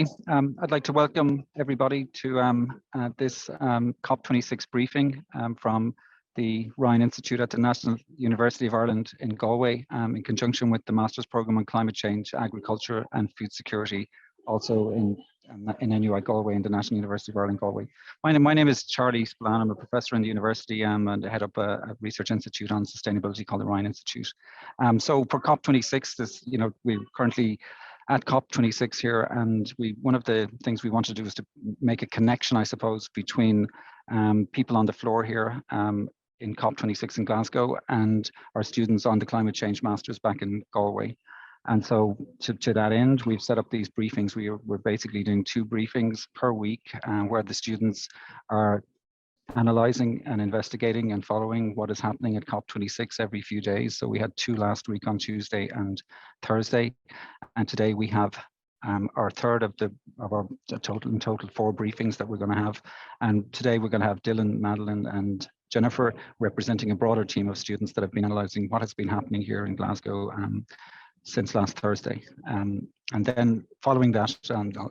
Charlie. I'd like to welcome everybody to this COP26 briefing from the Ryan Institute at the National University of Ireland in Galway in conjunction with the Master's Program on Climate Change, Agriculture and Food Security, also in NUI Galway and the National University of Ireland, Galway. My name is Charlie Spillane. I'm a professor in the university and I head up a research institute on sustainability called the Ryan Institute. So for COP26, we're currently at COP26 here, and one of the things we want to do is to make a connection, I suppose, between people on the floor here in COP26 in Glasgow and our students on the Climate Change Masters back in Galway. And so to that end, we've set up these briefings. We're basically doing 2 briefings per week where the students are analysing and investigating and following what is happening at COP26 every few days. So we had 2 last week on Tuesday and Thursday, and today we have our third of our total 4 briefings that we're going to have. And today we're going to have Dylan, Madeline, and Jennifer representing a broader team of students that have been analysing what has been happening here in Glasgow since last Thursday. And then following that,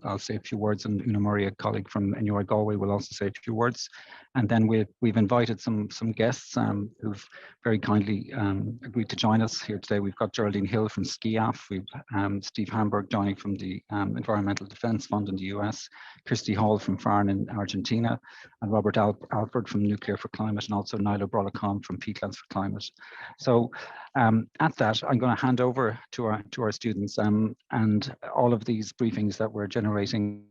I'll say a few words, and Una Murray, a colleague from NUI Galway, will also say a few words. And then we've invited some guests who've very kindly agreed to join us here today. We've got Geraldine Hill from SCCCAFS, we've Steve Hamburg joining from the Environmental Defense Fund in the US, Kirsty Hall from FARN in Argentina, and Robert Alford from Nuclear for Climate, and also Nyla Brolacon from Peatlands for Climate. So at that, I'm going to hand over to our students, and all of these briefings that we're generating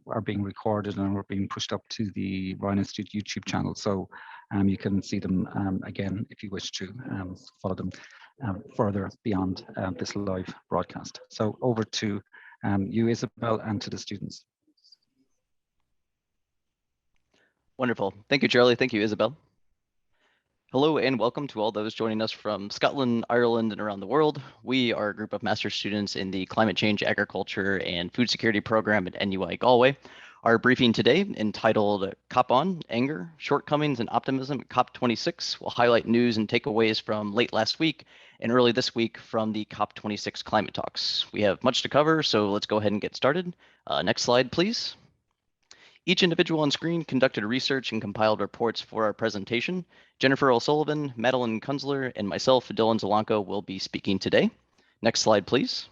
are being recorded and are being pushed up to the Ryan Institute YouTube channel. So you can see them again if you wish to follow them further beyond this live broadcast. So over to you, Isabel, and to the students. Wonderful. Thank you, Charlie. Thank you, Isabel. Hello and welcome to all those joining us from Scotland, Ireland, and around the world. We are a group of master's students in the Climate Change, Agriculture, and Food Security Program at NUI Galway. Our briefing today, entitled COP On, Anger, Shortcomings, and Optimism at COP26, will highlight news and takeaways from late last week and early this week from the COP26 climate talks. We have much to cover, so let's go ahead and get started. Next slide, please. Each individual on screen conducted research and compiled reports for our presentation. Jennifer O'Sullivan, Madeline Kunzler, and myself, Dylan Zalanko, will be speaking today. Next slide, please.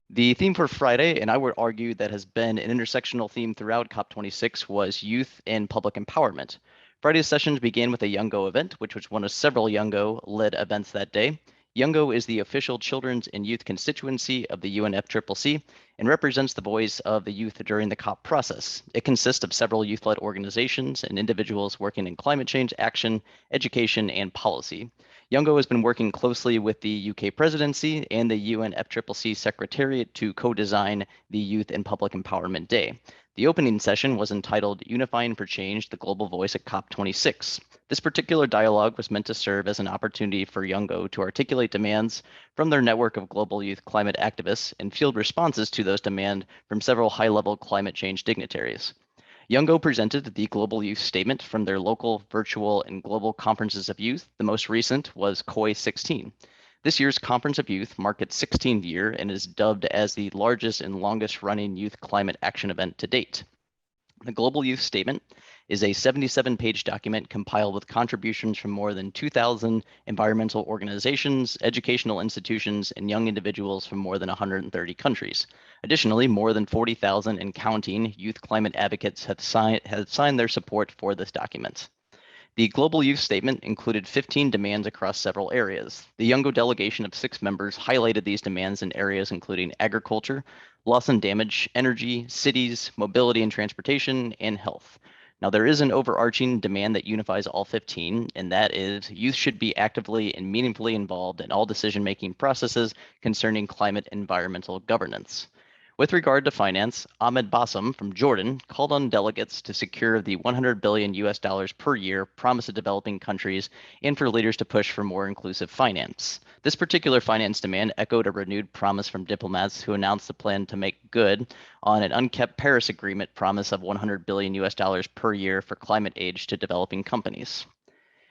The theme for Friday, and I would argue that has been an intersectional theme throughout COP26, was youth and public empowerment. Friday's sessions began with a Youngo event, which was one of several Youngo-led events that day. Youngo is the official children's and youth constituency of the UNFCCC and represents the voice of the youth during the COP process. It consists of several youth-led organizations and individuals working in climate change action, education, and policy. Youngo has been working closely with the UK presidency and the UNFCCC Secretariat to co-design the Youth and Public Empowerment Day. The opening session was entitled Unifying for Change, the Global Voice at COP26. This particular dialogue was meant to serve as an opportunity for Youngo to articulate demands from their network of global youth climate activists and field responses to those demands from several high-level climate change dignitaries. Youngo presented the Global Youth Statement from their local, virtual, and global conferences of youth. The most recent was COP26. This year's Conference of Youth marked its 16th year and is dubbed as the largest and longest-running youth climate action event to date. The Global Youth Statement is a 77-page document compiled with contributions from more than 2,000 environmental organizations, educational institutions, and young individuals from more than 130 countries. Additionally, more than 40,000 and counting youth climate advocates have signed their support for this document. The Global Youth Statement included 15 demands across several areas. The Youngo delegation of 6 members highlighted these demands in areas including agriculture, loss and damage, energy, cities, mobility and transportation, and health. Now, there is an overarching demand that unifies all 15, and that is youth should be actively and meaningfully involved in all decision-making processes concerning climate and environmental governance. With regard to finance, Ahmed Bassam from Jordan called on delegates to secure the $100 billion per year promised to developing countries and for leaders to push for more inclusive finance. This particular finance demand echoed a renewed promise from diplomats who announced the plan to make good on an unkept Paris Agreement promise of $100 billion per year for climate aid to developing companies.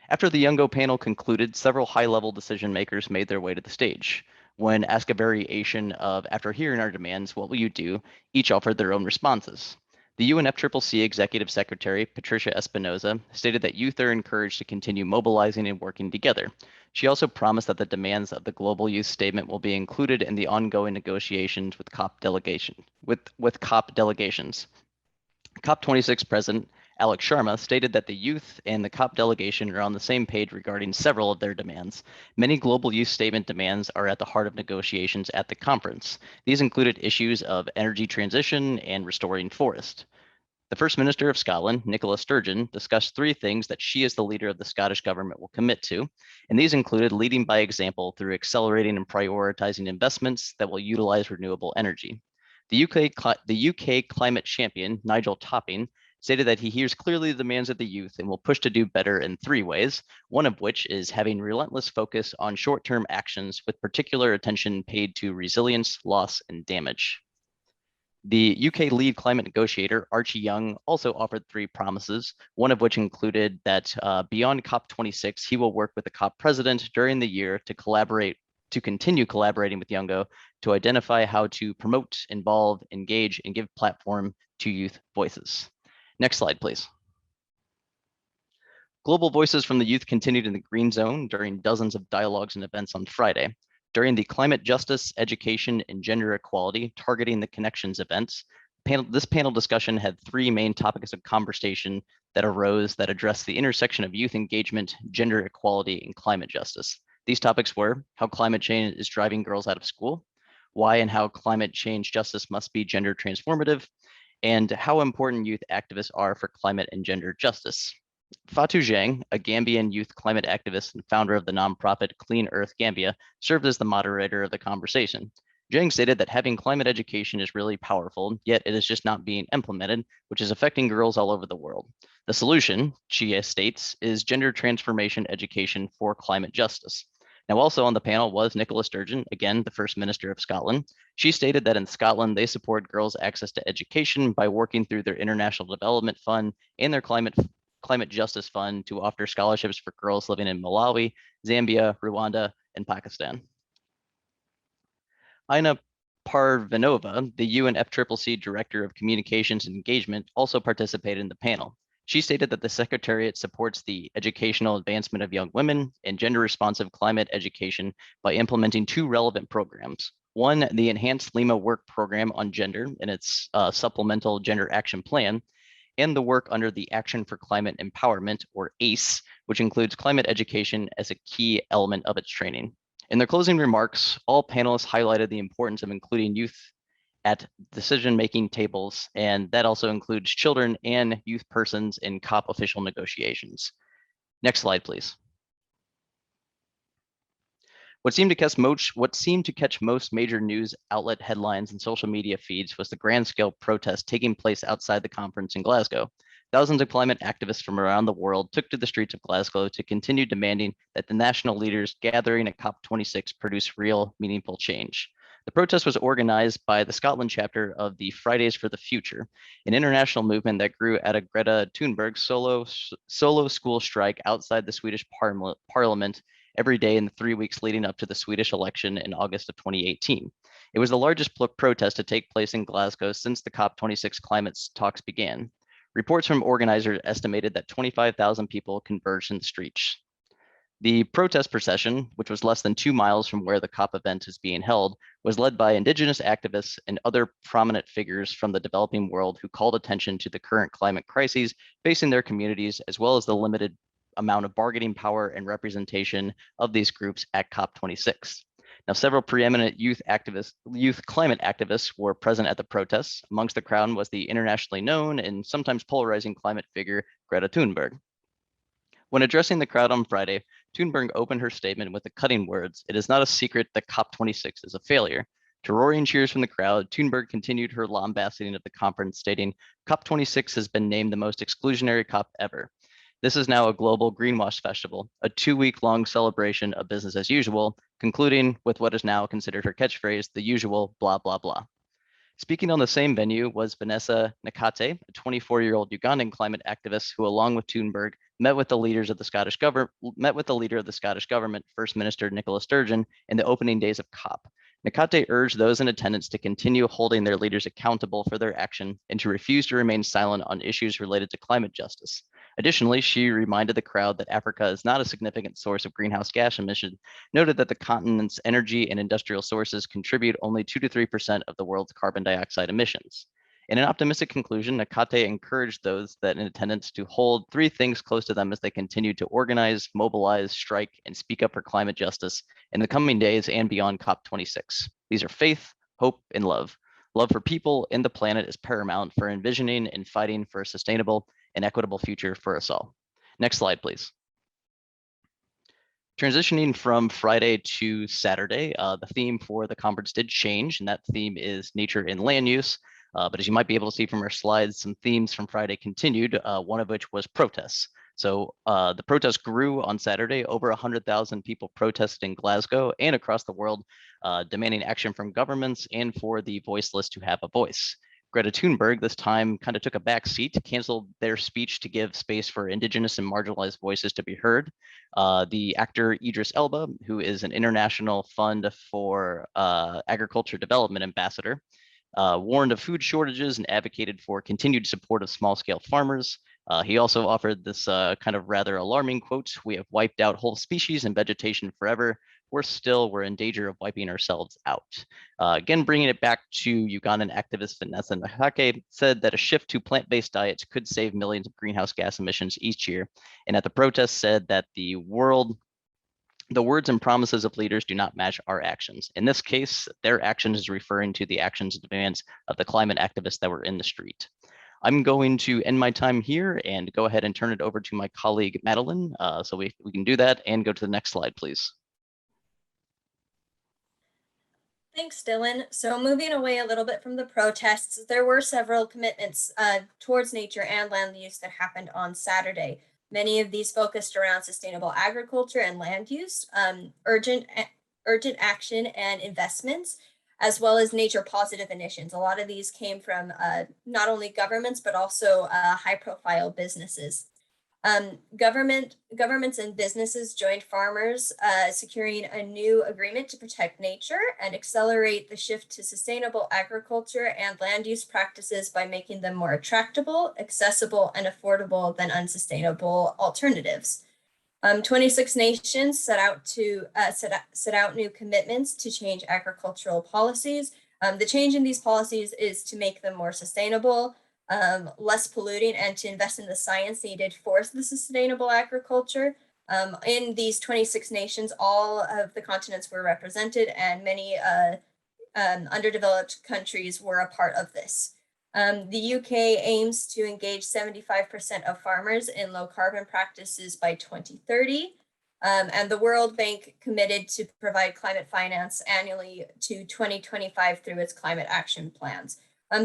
After the Youngo panel concluded, several high-level decision makers made their way to the stage. When asked a variation of, after hearing our demands, what will you do? Each offered their own responses. The UNFCCC Executive Secretary, Patricia Espinoza, stated that youth are encouraged to continue mobilizing and working together. She also promised that the demands of the Global Youth Statement will be included in the ongoing negotiations with COP delegations. COP26 President Alex Sharma stated that the youth and the COP delegation are on the same page regarding several of their demands. Many Global Youth Statement demands are at the heart of negotiations at the conference. These included issues of energy transition and restoring forest. The First Minister of Scotland, Nicola Sturgeon, discussed three things that she as the leader of the Scottish government will commit to, and these included leading by example through accelerating and prioritizing investments that will utilize renewable energy. The UK climate champion, Nigel Topping, stated that he hears clearly the demands of the youth and will push to do better in three ways, one of which is having relentless focus on short-term actions with particular attention paid to resilience, loss, and damage. The UK lead climate negotiator, Archie Young, also offered three promises, one of which included that beyond COP26, he will work with the COP president during the year to continue collaborating with Youngo to identify how to promote, involve, engage, and give platform to youth voices. Next slide, please. Global voices from the youth continued in the Green Zone during dozens of dialogues and events on Friday. During the Climate Justice, Education, and Gender Equality Targeting the Connections events, this panel discussion had three main topics of conversation that arose that addressed the intersection of youth engagement, gender equality, and climate justice. These topics were how climate change is driving girls out of school, why and how climate change justice must be gender transformative, and how important youth activists are for climate and gender justice. Fatou Zhang, a Gambian youth climate activist and founder of the nonprofit Clean Earth Gambia, served as the moderator of the conversation. Zhang stated that having climate education is really powerful, yet it is just not being implemented, which is affecting girls all over the world. The solution, she states, is gender transformation education for climate justice. Now, also on the panel was Nicola Sturgeon, again, the First Minister of Scotland. She stated that in Scotland, they support girls' access to education by working through their International Development Fund and their Climate Justice Fund to offer scholarships for girls living in Malawi, Zambia, Rwanda, and Pakistan. Ina Parvanova, the UNFCCC Director of Communications and Engagement, also participated in the panel. She stated that the Secretariat supports the educational advancement of young women and gender-responsive climate education by implementing two relevant programs. One, the Enhanced Lima Work Program on Gender and its supplemental Gender Action Plan, and the work under the Action for Climate Empowerment, or ACE, which includes climate education as a key element of its training. In their closing remarks, all panelists highlighted the importance of including youth at decision-making tables, and that also includes children and youth persons in COP official negotiations. Next slide, please. What seemed to catch most major news outlet headlines and social media feeds was the grand-scale protest taking place outside the conference in Glasgow. Thousands of climate activists from around the world took to the streets of Glasgow to continue demanding that the national leaders gathering at COP26 produce real, meaningful change. The protest was organized by the Scotland chapter of the Fridays for the Future, an international movement that grew out of Greta Thunberg's solo school strike outside the Swedish parliament every day in the 3 weeks leading up to the Swedish election in August of 2018. It was the largest protest to take place in Glasgow since the COP26 climate talks began. Reports from organizers estimated that 25,000 people converged in the streets. The protest procession, which was less than 2 miles from where the COP event is being held, was led by Indigenous activists and other prominent figures from the developing world who called attention to the current climate crises facing their communities, as well as the limited amount of bargaining power and representation of these groups at COP26. Now, several preeminent youth climate activists were present at the protests. Amongst the crowd was the internationally known and sometimes polarizing climate figure, Greta Thunberg. When addressing the crowd on Friday, Thunberg opened her statement with the cutting words, "It is not a secret that COP26 is a failure." To roaring cheers from the crowd, Thunberg continued her lambasting of the conference, stating, "COP26 has been named the most exclusionary COP ever. This is now a global greenwash festival, a 2-week-long celebration of business as usual," concluding with what is now considered her catchphrase, "the usual blah, blah, blah." Speaking on the same venue was Vanessa Nakate, a 24-year-old Ugandan climate activist who, along with Thunberg, met with the leader of the Scottish government, First Minister Nicola Sturgeon, in the opening days of COP. Nakate urged those in attendance to continue holding their leaders accountable for their action and to refuse to remain silent on issues related to climate justice. Additionally, she reminded the crowd that Africa is not a significant source of greenhouse gas emissions, noted that the continent's energy and industrial sources contribute only 2 to 3% of the world's carbon dioxide emissions. In an optimistic conclusion, Nakate encouraged those that in attendance to hold three things close to them as they continue to organize, mobilize, strike, and speak up for climate justice in the coming days and beyond COP26. These are faith, hope, and love. Love for people and the planet is paramount for envisioning and fighting for a sustainable and equitable future for us all. Next slide, please. Transitioning from Friday to Saturday, the theme for the conference did change, and that theme is nature and land use. But as you might be able to see from our slides, some themes from Friday continued, one of which was protests. So the protests grew on Saturday. Over 100,000 people protested in Glasgow and across the world, demanding action from governments and for the voiceless to have a voice. Greta Thunberg this time kind of took a back seat, canceled their speech to give space for Indigenous and marginalized voices to be heard. The actor Idris Elba, who is an International Fund for Agriculture Development ambassador, warned of food shortages and advocated for continued support of small-scale farmers. He also offered this kind of rather alarming quote: "We have wiped out whole species and vegetation forever. Worse still, we're in danger of wiping ourselves out." Again, bringing it back to Ugandan activist Vanessa Nakate, said that a shift to plant-based diets could save millions of greenhouse gas emissions each year. And at the protest said that the words and promises of leaders do not match our actions. In this case, their actions is referring to the actions and demands of the climate activists that were in the street. I'm going to end my time here and go ahead and turn it over to my colleague, Madeline, so we can do that and go to the next slide, please. Thanks, Dylan. So moving away a little bit from the protests, there were several commitments towards nature and land use that happened on Saturday. Many of these focused around sustainable agriculture and land use, urgent action and investments, as well as nature positive initiatives. A lot of these came from not only governments, but also high profile businesses. Governments and businesses joined farmers, securing a new agreement to protect nature and accelerate the shift to sustainable agriculture and land use practices by making them more attractable, accessible, and affordable than unsustainable alternatives. 26 nations set out new commitments to change agricultural policies. The change in these policies is to make them more sustainable, less polluting, and to invest in the science needed for the sustainable agriculture. In these 26 nations, all of the continents were represented, and many underdeveloped countries were a part of this. The UK aims to engage 75% of farmers in low carbon practices by 2030. And the World Bank committed to provide climate finance annually to 2025 through its climate action plans.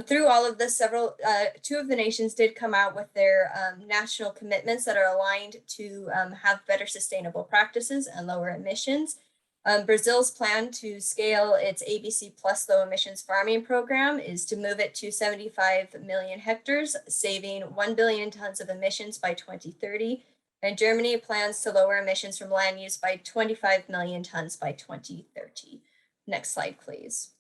Through all of this, two of the nations did come out with their national commitments that are aligned to have better sustainable practices and lower emissions. Brazil's plan to scale its ABC Plus low emissions farming program is to move it to 75 million hectares, saving 1 billion tons of emissions by 2030. And Germany plans to lower emissions from land use by 25 million tons by 2030. Next slide, please.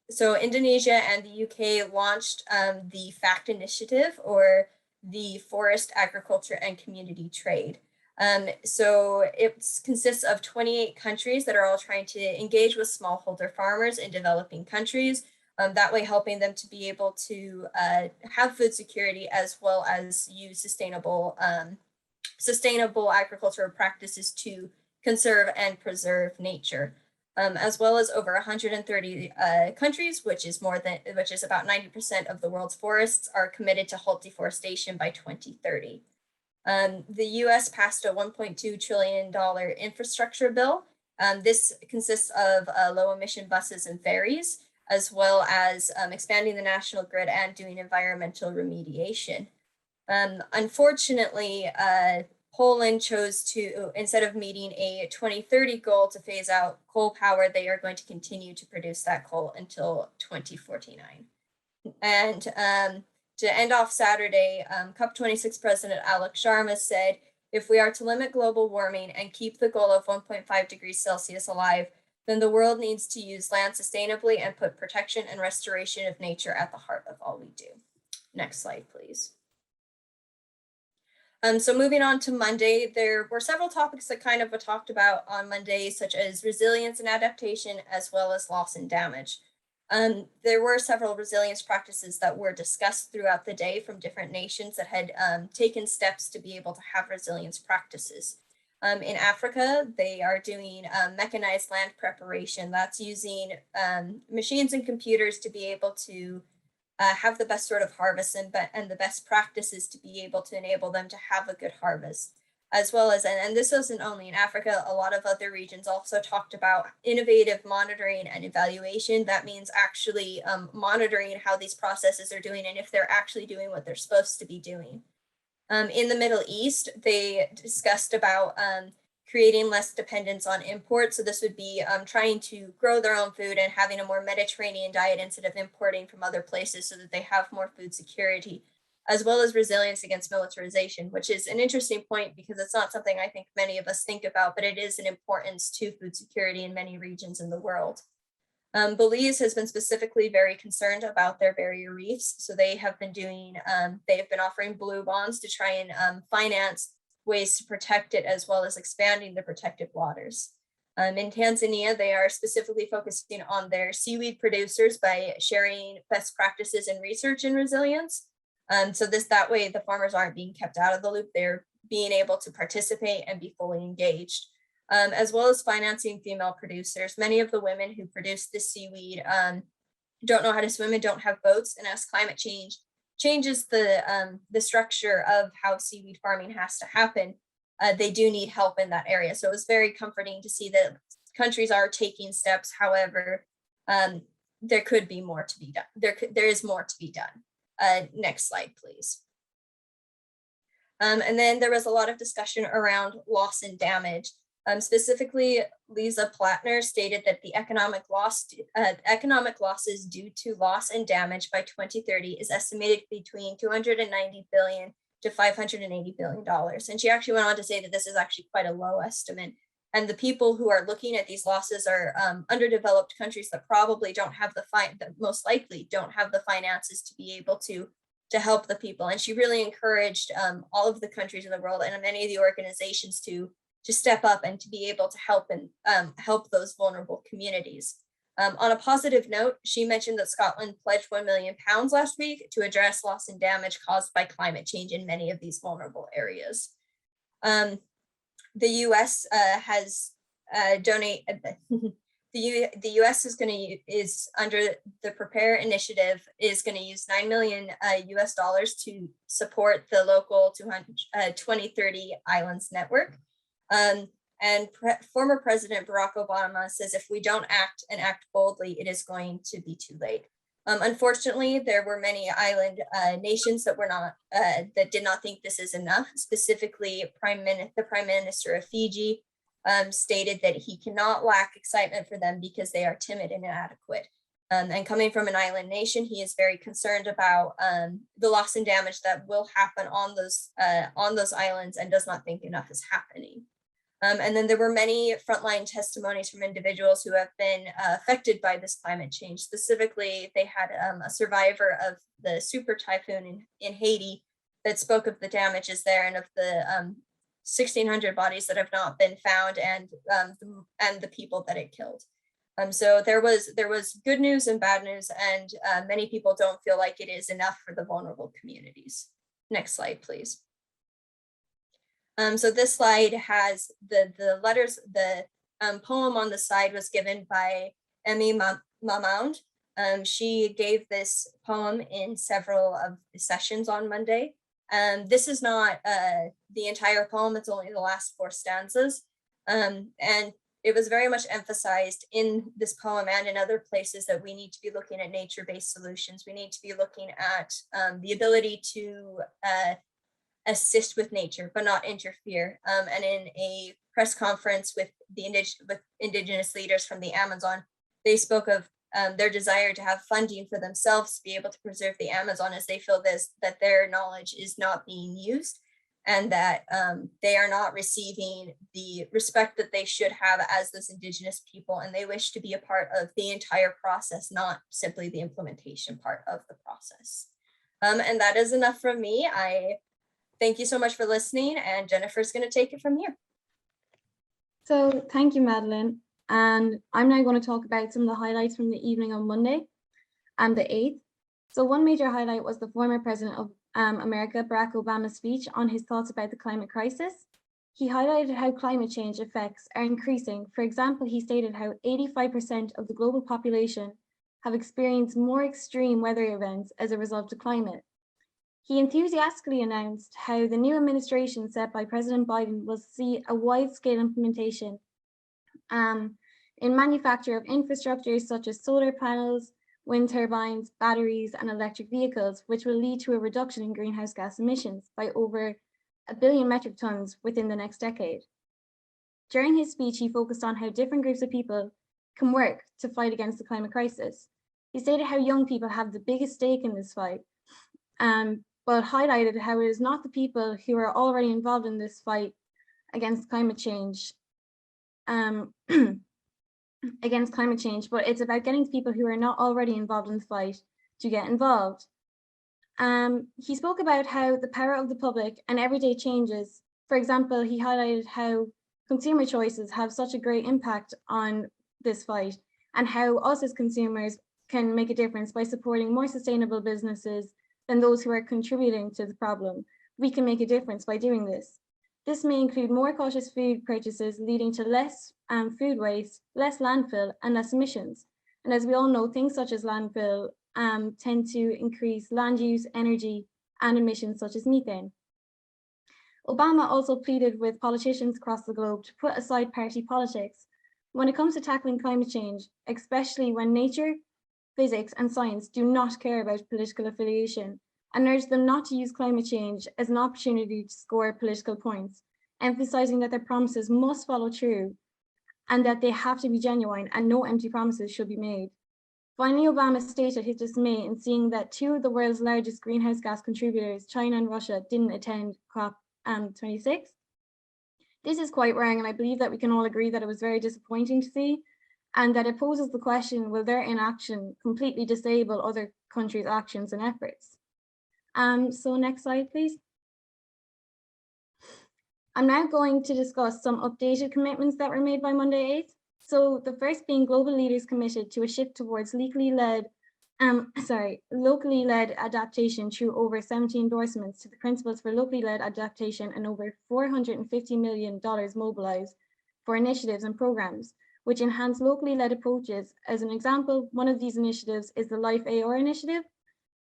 So Indonesia and the UK launched the FACT initiative, or the Forest, Agriculture, and Community Trade. So it consists of 28 countries that are all trying to engage with smallholder farmers in developing countries, that way helping them to be able to have food security as well as use sustainable agricultural practices to conserve and preserve nature. As well as over 130 countries, which is about 90% of the world's forests, are committed to halt deforestation by 2030. The US passed a $1.2 trillion infrastructure bill. This consists of low emission buses and ferries, as well as expanding the national grid and doing environmental remediation. Unfortunately, Poland chose to, instead of meeting a 2030 goal to phase out coal power, they are going to continue to produce that coal until 2049. And to end off Saturday, COP26 President Alex Sharma said, if we are to limit global warming and keep the goal of 1.5 degrees Celsius alive, then the world needs to use land sustainably and put protection and restoration of nature at the heart of all we do. Next slide, please. So moving on to Monday, there were several topics that kind of were talked about on Monday, such as resilience and adaptation, as well as loss and damage. There were several resilience practices that were discussed throughout the day from different nations that had taken steps to be able to have resilience practices. In Africa, they are doing mechanized land preparation. That's using machines and computers to be able to have the best sort of harvest and the best practices to be able to enable them to have a good harvest. As well as, and this isn't only in Africa, a lot of other regions also talked about innovative monitoring and evaluation. That means actually monitoring how these processes are doing and if they're actually doing what they're supposed to be doing. In the Middle East, they discussed about creating less dependence on imports. So this would be trying to grow their own food and having a more Mediterranean diet instead of importing from other places so that they have more food security, as well as resilience against militarization, which is an interesting point because it's not something I think many of us think about, but it is an importance to food security in many regions in the world. Belize has been specifically very concerned about their barrier reefs. So they have been doing, they have been offering blue bonds to try and finance ways to protect it, as well as expanding the protected waters. In Tanzania, they are specifically focusing on their seaweed producers by sharing best practices and research in resilience. So that way the farmers aren't being kept out of the loop. They're being able to participate and be fully engaged. As well as financing female producers. Many of the women who produce this seaweed don't know how to swim and don't have boats. And as climate change changes the structure of how seaweed farming has to happen, they do need help in that area. So it was very comforting to see that countries are taking steps. However, there could be more to be done. There is more to be done. Next slide, please. And then there was a lot of discussion around loss and damage. Specifically, Lisa Plattner stated that the economic losses due to loss and damage by 2030 is estimated between $290 billion to $580 billion. And she actually went on to say that this is actually quite a low estimate. And the people who are looking at these losses are underdeveloped countries that probably don't have that most likely don't have the finances to be able to help the people. And she really encouraged all of the countries in the world and many of the organizations to step up and to be able to help and help those vulnerable communities. On a positive note, she mentioned that Scotland pledged £1 million last week to address loss and damage caused by climate change in many of these vulnerable areas. The US has donated, the US is under the Prepare initiative is going to use $9 million US to support the local 2030 Islands Network. Former President Barack Obama says if we don't act and act boldly, it is going to be too late. Unfortunately, there were many island nations that were not that did not think this is enough. Specifically, the Prime Minister of Fiji stated that he cannot lack excitement for them because they are timid and inadequate. And coming from an island nation, he is very concerned about the loss and damage that will happen on those islands and does not think enough is happening. And then there were many frontline testimonies from individuals who have been affected by this climate change. Specifically, they had a survivor of the super typhoon in Haiti that spoke of the damages there and of the 1,600 bodies that have not been found and the people that it killed. So there was good news and bad news, and many people don't feel like it is enough for the vulnerable communities. Next slide, please. So this slide has the letters, the poem on the side was given by Emmy Mamound. She gave this poem in several of the sessions on Monday. This is not the entire poem, it's only the last 4 stanzas. And it was very much emphasized in this poem and in other places that we need to be looking at nature-based solutions. We need to be looking at the ability to assist with nature, but not interfere. And in a press conference with indigenous leaders from the Amazon, they spoke of their desire to have funding for themselves to be able to preserve the Amazon, as they feel that their knowledge is not being used, and that they are not receiving the respect that they should have as those indigenous people, and they wish to be a part of the entire process, not simply the implementation part of the process. And that is enough from me. I thank you so much for listening, and Jennifer's going to take it from here. So thank you, Madeline. And I'm now going to talk about some of the highlights from the evening on Monday, the 8th. So one major highlight was the former president of America, Barack Obama's speech on his thoughts about the climate crisis. He highlighted how climate change effects are increasing. For example, he stated how 85% of the global population have experienced more extreme weather events as a result of climate. He enthusiastically announced how the new administration set by President Biden will see a wide-scale implementation in manufacture of infrastructure such as solar panels, wind turbines, batteries, and electric vehicles, which will lead to a reduction in greenhouse gas emissions by over 1 billion metric tons within the next decade. During his speech, he focused on how different groups of people can work to fight against the climate crisis. He stated how young people have the biggest stake in this fight, but highlighted how it is not the people who are already involved in this fight against climate change, but it's about getting people who are not already involved in the fight to get involved. He spoke about how the power of the public and everyday changes. For example, he highlighted how consumer choices have such a great impact on this fight, and how us as consumers can make a difference by supporting more sustainable businesses than those who are contributing to the problem. We can make a difference by doing this. This may include more cautious food purchases, leading to less food waste, less landfill, and less emissions. And as we all know, things such as landfill tend to increase land use, energy, and emissions such as methane. Obama also pleaded with politicians across the globe to put aside party politics when it comes to tackling climate change, especially when nature, physics, and science do not care about political affiliation, and urged them not to use climate change as an opportunity to score political points, emphasizing that their promises must follow through and that they have to be genuine and no empty promises should be made. Finally, Obama stated his dismay in seeing that two of the world's largest greenhouse gas contributors, China and Russia, didn't attend COP26. This is quite wrong, and I believe that we can all agree that it was very disappointing to see, and that it poses the question, will their inaction completely disable other countries' actions and efforts? So next slide, please. I'm now going to discuss some updated commitments that were made by Monday 8th. So the first being global leaders committed to a shift towards locally led adaptation through over 70 endorsements to the principles for locally led adaptation and over $450 million mobilized for initiatives and programs, which enhance locally led approaches. As an example, one of these initiatives is the Life AR initiative,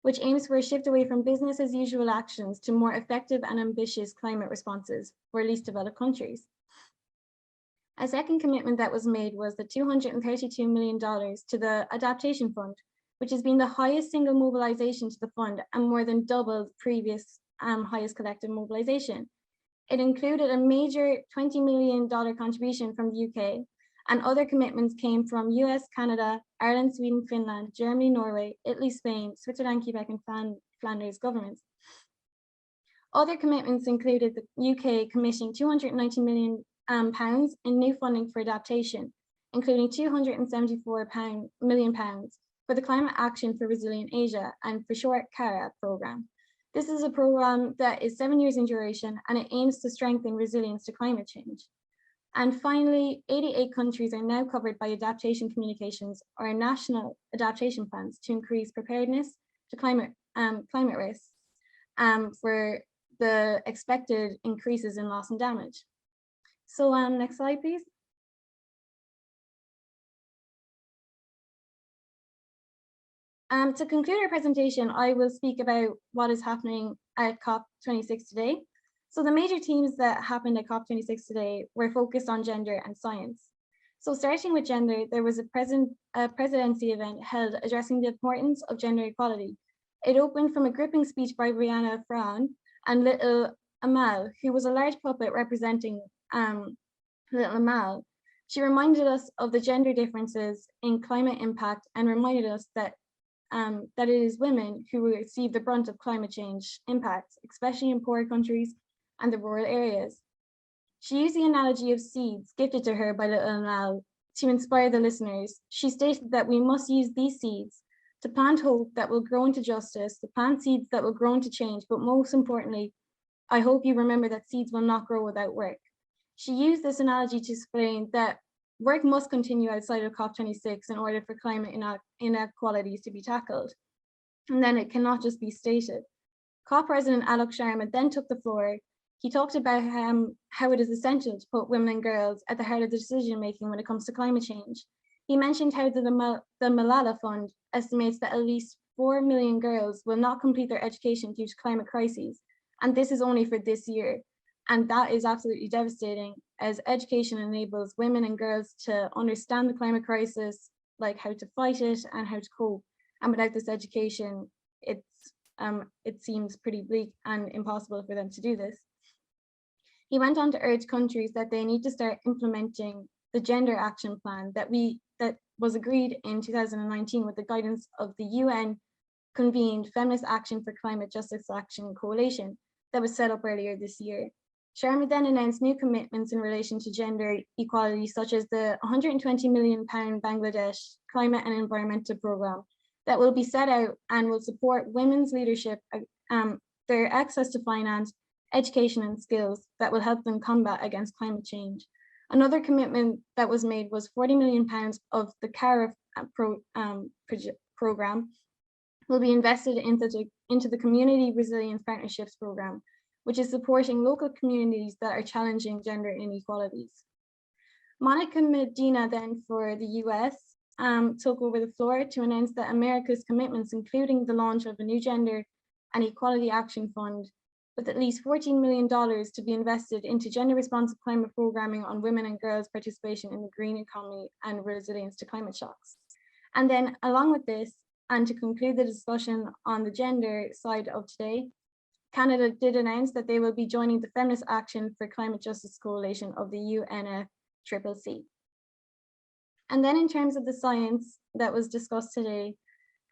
which aims for a shift away from business as usual actions to more effective and ambitious climate responses for least developed countries. A second commitment that was made was the $232 million to the Adaptation Fund, which has been the highest single mobilization to the fund and more than double the previous highest collective mobilization. It included a major $20 million contribution from the UK, and other commitments came from US, Canada, Ireland, Sweden, Finland, Germany, Norway, Italy, Spain, Switzerland, Quebec, and Flanders governments. Other commitments included the UK commissioning £290 million in new funding for adaptation, including £274 million for the Climate Action for Resilient Asia and for short CARA program. This is a program that is 7 years in duration, and it aims to strengthen resilience to climate change. And finally, 88 countries are now covered by adaptation communications or national adaptation plans to increase preparedness to climate risks for the expected increases in loss and damage. So next slide, please. To conclude our presentation, I will speak about what is happening at COP26 today. So the major themes that happened at COP26 today were focused on gender and science. So starting with gender, there was a presidency event held addressing the importance of gender equality. It opened from a gripping speech by Brianna Fraun and Little Amal, who was a large puppet representing little Amal. She reminded us of the gender differences in climate impact and reminded us that that it is women who receive the brunt of climate change impacts, especially in poor countries and the rural areas. She used the analogy of seeds gifted to her by little Amal to inspire the listeners. She stated that we must use these seeds to plant hope that will grow into justice, to plant seeds that will grow into change, but most importantly, I hope you remember that seeds will not grow without work. She used this analogy to explain that work must continue outside of COP26 in order for climate inequalities to be tackled. And then it cannot just be stated. COP President Alok Sharma then took the floor. He talked about how it is essential to put women and girls at the heart of the decision-making when it comes to climate change. He mentioned how the Malala Fund estimates that at least 4 million girls will not complete their education due to climate crises. And this is only for this year. And that is absolutely devastating, as education enables women and girls to understand the climate crisis, like how to fight it and how to cope. And without this education, it seems pretty bleak and impossible for them to do this. He went on to urge countries that they need to start implementing the Gender Action Plan that was agreed in 2019 with the guidance of the UN convened Feminist Action for Climate Justice Action Coalition that was set up earlier this year. Sharma then announced new commitments in relation to gender equality, such as the £120 million Bangladesh Climate and Environmental Program that will be set out and will support women's leadership, their access to finance, education and skills that will help them combat against climate change. Another commitment that was made was £40 million of the CARIF program will be invested into the Community Resilience Partnerships Program, which is supporting local communities that are challenging gender inequalities. Monica Medina then for the US took over the floor to announce that America's commitments, including the launch of a new Gender and Equality Action Fund, with at least $14 million to be invested into gender responsive climate programming on women and girls' participation in the green economy and resilience to climate shocks. And then along with this, and to conclude the discussion on the gender side of today, Canada did announce that they will be joining the Feminist Action for Climate Justice Coalition of the UNFCCC. And then in terms of the science that was discussed today,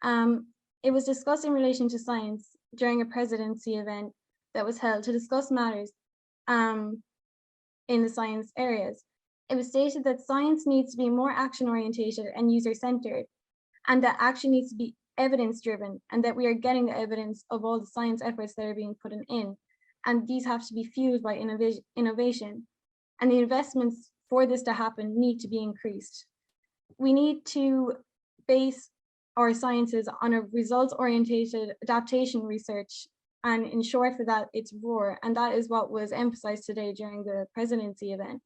it was discussed in relation to science during a presidency event that was held to discuss matters in the science areas. It was stated that science needs to be more action-orientated and user-centered, and that action needs to be evidence-driven, and that we are getting the evidence of all the science efforts that are being put in, and these have to be fueled by innovation, and the investments for this to happen need to be increased. We need to base our sciences on a results-orientated adaptation research and ensure for that it's raw, and that is what was emphasized today during the presidency event.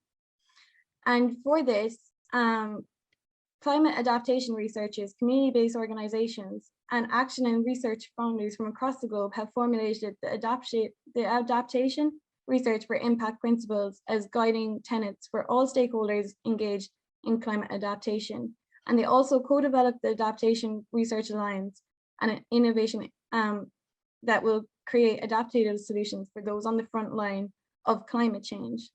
And for this, climate adaptation researchers, community-based organizations, and action and research founders from across the globe have formulated the adaptation research for impact principles as guiding tenets for all stakeholders engaged in climate adaptation. And they also co-developed the Adaptation Research Alliance and an innovation that will create adaptive solutions for those on the front line of climate change.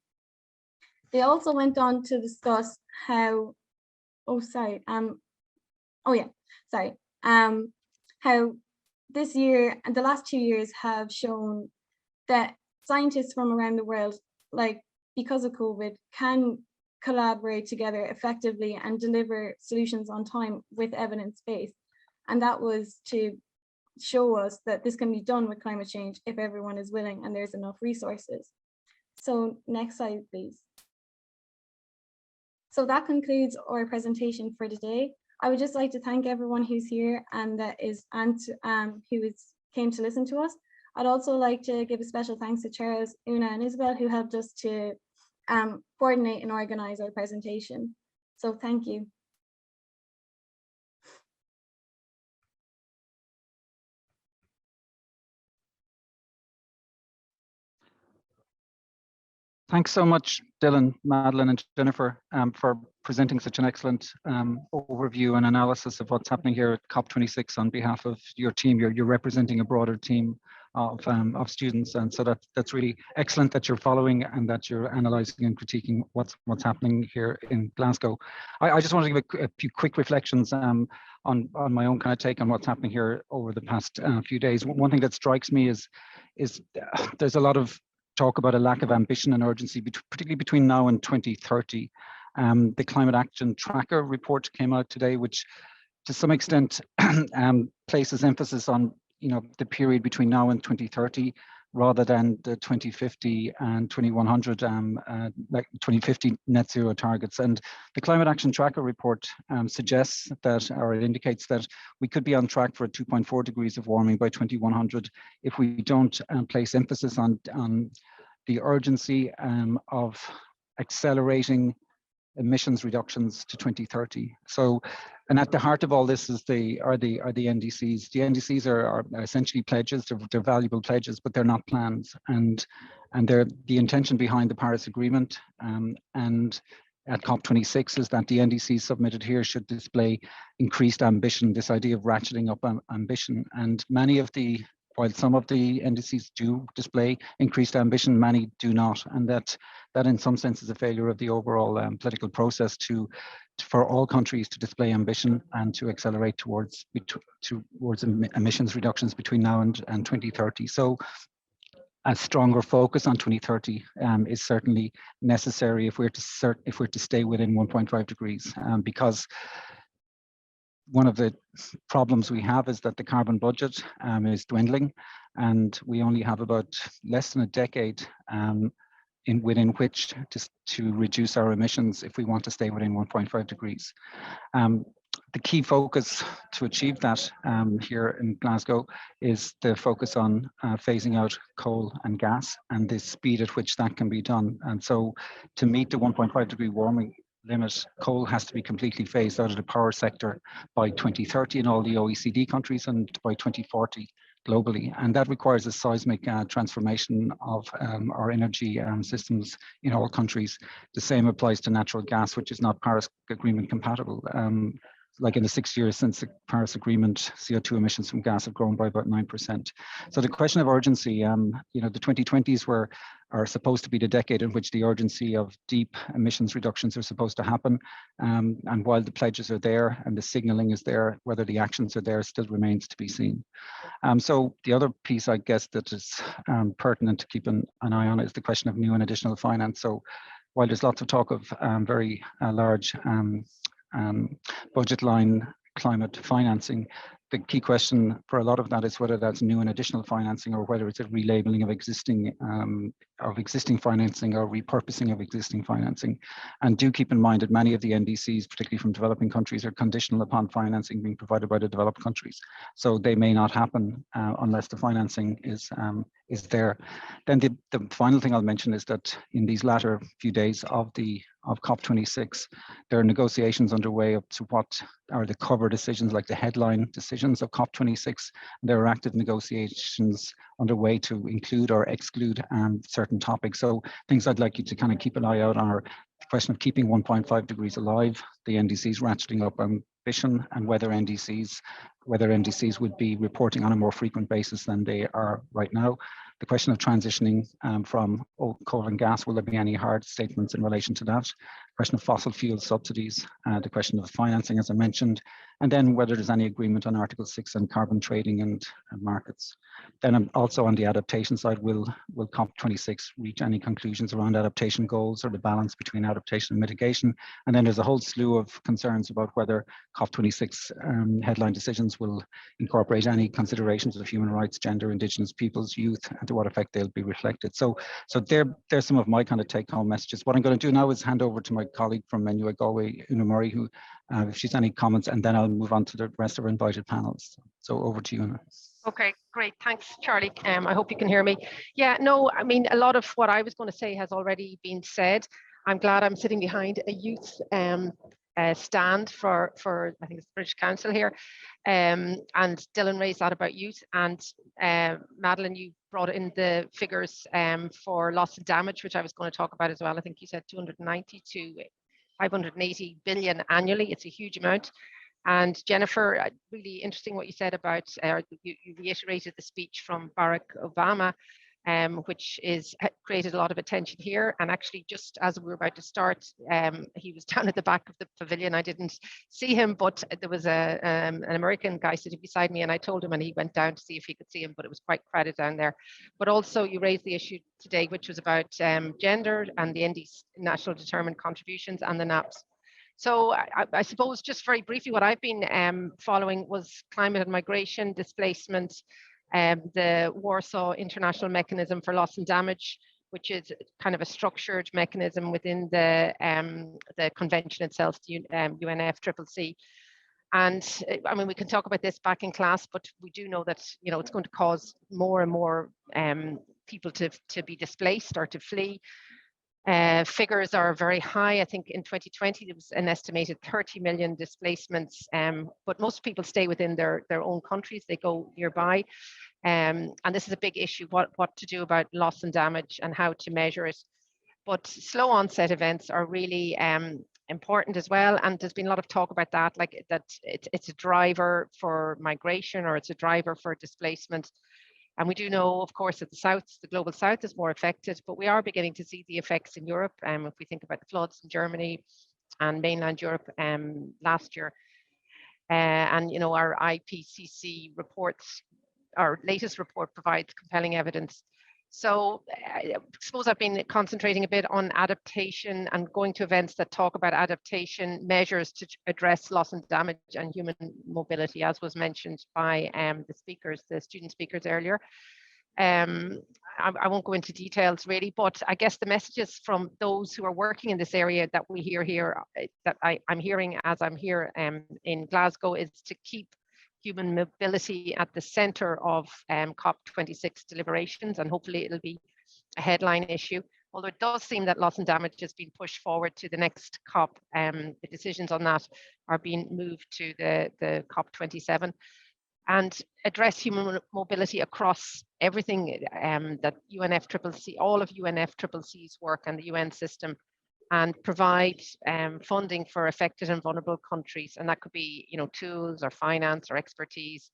They also went on to discuss how, how this year and the last 2 years have shown that scientists from around the world, like because of COVID, can collaborate together effectively and deliver solutions on time with evidence base. And that was to show us that this can be done with climate change if everyone is willing and there's enough resources. So next slide, please. So that concludes our presentation for today. I would just like to thank everyone who's here and who came to listen to us. I'd also like to give a special thanks to Charles, Una, and Isabel, who helped us to coordinate and organize our presentation. So thank you. Thanks so much, Dylan, Madeline, and Jennifer, for presenting such an excellent overview and analysis of what's happening here at COP26 on behalf of your team. You're representing a broader team of students, and so that's really excellent that you're following and that you're analysing and critiquing what's happening here in Glasgow. I just want to give a few quick reflections on my own kind of take on what's happening here over the past few days. One thing that strikes me is there's a lot of talk about a lack of ambition and urgency, particularly between now and 2030. The Climate Action Tracker report came out today, which to some extent places emphasis on the period between now and 2030 rather than the 2050 and 2100 like 2050 net zero targets. And the Climate Action Tracker report suggests that, or it indicates that we could be on track for 2.4 degrees of warming by 2100 if we don't place emphasis on the urgency of accelerating emissions reductions to 2030. So, and at the heart of all this is the NDCs. The NDCs are essentially pledges. They're valuable pledges, but they're not plans. And they're the intention behind the Paris Agreement. And at COP26 is that the NDCs submitted here should display increased ambition. This idea of ratcheting up ambition, and while some of the NDCs do display increased ambition, many do not, and that in some sense is a failure of the overall political process for all countries to display ambition and to accelerate towards emissions reductions between now and 2030. So a stronger focus on 2030 is certainly necessary if we're to stay within 1.5 degrees, because one of the problems we have is that the carbon budget is dwindling, and we only have about less than a decade within which to reduce our emissions if we want to stay within 1.5 degrees. The key focus to achieve that here in Glasgow is the focus on phasing out coal and gas and the speed at which that can be done. And so to meet the 1.5 degree warming limit, coal has to be completely phased out of the power sector by 2030 in all the OECD countries and by 2040 globally. And that requires a seismic transformation of our energy systems in all countries. The same applies to natural gas, which is not Paris Agreement compatible. Like in the 6 years since the Paris Agreement, CO2 emissions from gas have grown by about 9%. So the question of urgency, the 2020s are supposed to be the decade in which the urgency of deep emissions reductions are supposed to happen. And while the pledges are there and the signaling is there, whether the actions are there still remains to be seen. So the other piece, I guess, that is pertinent to keep an eye on is the question of new and additional finance. So while there's lots of talk of very large budget line climate financing, the key question for a lot of that is whether that's new and additional financing or whether it's a relabeling of existing financing or repurposing of existing financing. And do keep in mind that many of the NDCs, particularly from developing countries, are conditional upon financing being provided by the developed countries. So they may not happen unless the financing is there. Then the final thing I'll mention is that in these latter few days of COP26, there are negotiations underway up to what are the cover decisions, like the headline decisions of COP26. There are active negotiations underway to include or exclude certain topics. So things I'd like you to kind of keep an eye out on are the question of keeping 1.5 degrees alive, the NDCs ratcheting up ambition, and whether NDCs would be reporting on a more frequent basis than they are right now. The question of transitioning from coal and gas, will there be any hard statements in relation to that? The question of fossil fuel subsidies, the question of financing, as I mentioned, and then whether there's any agreement on Article 6 and carbon trading and markets. Then also on the adaptation side, will COP26 reach any conclusions around adaptation goals or the balance between adaptation and mitigation? And then there's a whole slew of concerns about whether COP26 headline decisions will incorporate any considerations of human rights, gender, indigenous peoples, youth, and to what effect they'll be reflected. So there's some of my kind of take-home messages. What I'm going to do now is hand over to my colleague from NUI Galway, Una Murray, who, if she's any comments, and then I'll move on to the rest of our invited panelists. So over to you, Una. Okay, great. Thanks, Charlie. I hope you can hear me. Yeah, no, I mean, a lot of what I was going to say has already been said. I'm glad I'm sitting behind a youth stand for I think it's the British Council here. And Dylan raised that about youth. And Madeleine, you brought in the figures for loss and damage, which I was going to talk about as well. I think you said 290 to 580 billion annually. It's a huge amount. And Jennifer, really interesting what you said about, you reiterated the speech from Barack Obama, which created a lot of attention here. And actually, just as we were about to start, he was down at the back of the pavilion. I didn't see him, but there was an American guy sitting beside me, and I told him, and he went down to see if he could see him, but it was quite crowded down there. But also, you raised the issue today, which was about gender and the ND's national determined contributions and the NAPs. So I suppose just very briefly, what I've been following was climate and migration, displacement, the Warsaw International Mechanism for Loss and Damage, which is kind of a structured mechanism within the convention itself, the UNFCCC. And I mean, we can talk about this back in class, but we do know that, you know, it's going to cause more and more people to be displaced or to flee. Figures are very high. I think in 2020 there was an estimated 30 million displacements, but most people stay within their own countries. They go nearby, and this is a big issue: what to do about loss and damage and how to measure it. But slow onset events are really important as well, and there's been a lot of talk about that, like that it's a driver for migration, or it's a driver for displacement. And we do know, of course, that the global south is more affected, but we are beginning to see the effects in Europe. If we think about the floods in Germany and mainland Europe last year. And, you know, our IPCC reports, our latest report provides compelling evidence. So I suppose I've been concentrating a bit on adaptation and going to events that talk about adaptation measures to address loss and damage and human mobility, as was mentioned by the student speakers earlier. I won't go into details really, but I guess the messages from those who are working in this area that we hear here, that I'm hearing as I'm here in Glasgow, is to keep human mobility at the center of COP26 deliberations, and hopefully it'll be a headline issue. Although it does seem that loss and damage has been pushed forward to the next COP, the decisions on that are being moved to the COP27, and address human mobility across everything that UNFCCC, all of UNFCCC's work and the UN system, and provide funding for affected and vulnerable countries. And that could be, you know, tools or finance or expertise.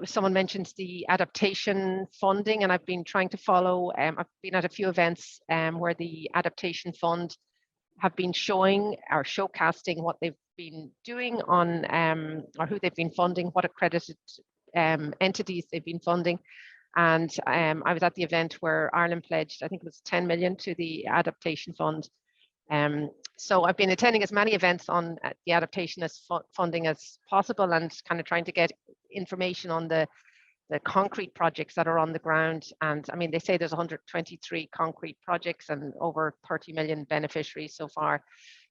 Someone mentioned the adaptation funding, and I've been trying to follow, I've been at a few events where the adaptation fund have been showing or showcasting what they've been doing on, or who they've been funding, what accredited entities they've been funding. And I was at the event where Ireland pledged, I think it was 10 million to the adaptation fund. So I've been attending as many events on the adaptation funding as possible, and kind of trying to get information on the concrete projects that are on the ground. And I mean, they say there's 123 concrete projects and over 30 million beneficiaries so far.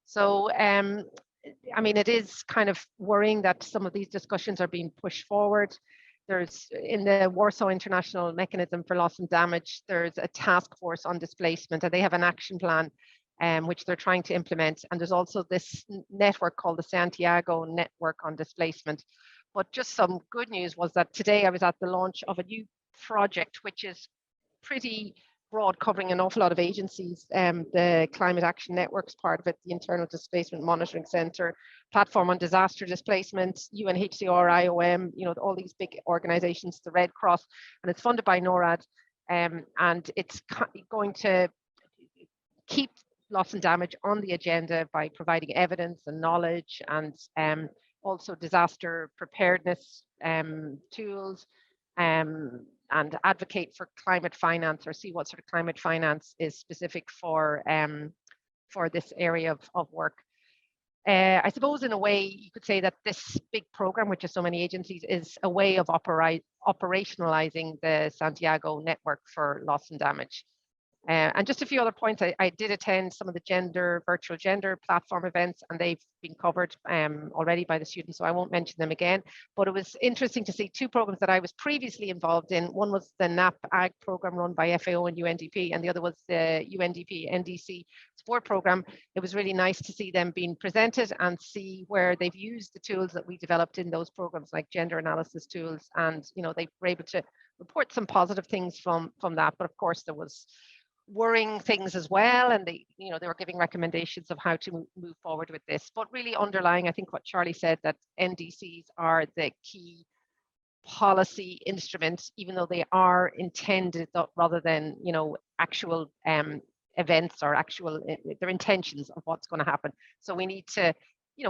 So I mean, it is kind of worrying that some of these discussions are being pushed forward. There's, in the Warsaw International Mechanism for Loss and Damage, there's a task force on displacement, and they have an action plan which they're trying to implement. And there's also this network called the Santiago Network on Displacement. But just some good news was that today I was at the launch of a new project, which is pretty broad, covering an awful lot of agencies. The Climate Action Network's part of it, the Internal Displacement Monitoring Centre, Platform on Disaster Displacement, UNHCR, IOM, you know, all these big organisations, the Red Cross, and it's funded by NORAD. And it's going to keep loss and damage on the agenda by providing evidence and knowledge, and also disaster preparedness tools, and advocate for climate finance, or see what sort of climate finance is specific for this area of work. I suppose in a way you could say that this big program, which is so many agencies, is a way of operationalizing the Santiago Network for Loss and Damage. And just a few other points. I did attend some of the virtual gender platform events, and they've been covered already by the students, so I won't mention them again. But it was interesting to see two programs that I was previously involved in. One was the NAP Ag program run by FAO and UNDP, and the other was the UNDP NDC support program. It was really nice to see them being presented and see where they've used the tools that we developed in those programs, like gender analysis tools, and you know, they were able to report some positive things from that. But of course, there was worrying things as well, and they were giving recommendations of how to move forward with this. But really underlying, I think what Charlie said, that NDCs are the key policy instrument, even though they are intended rather than actual events or actual their intentions of what's going to happen. So we need to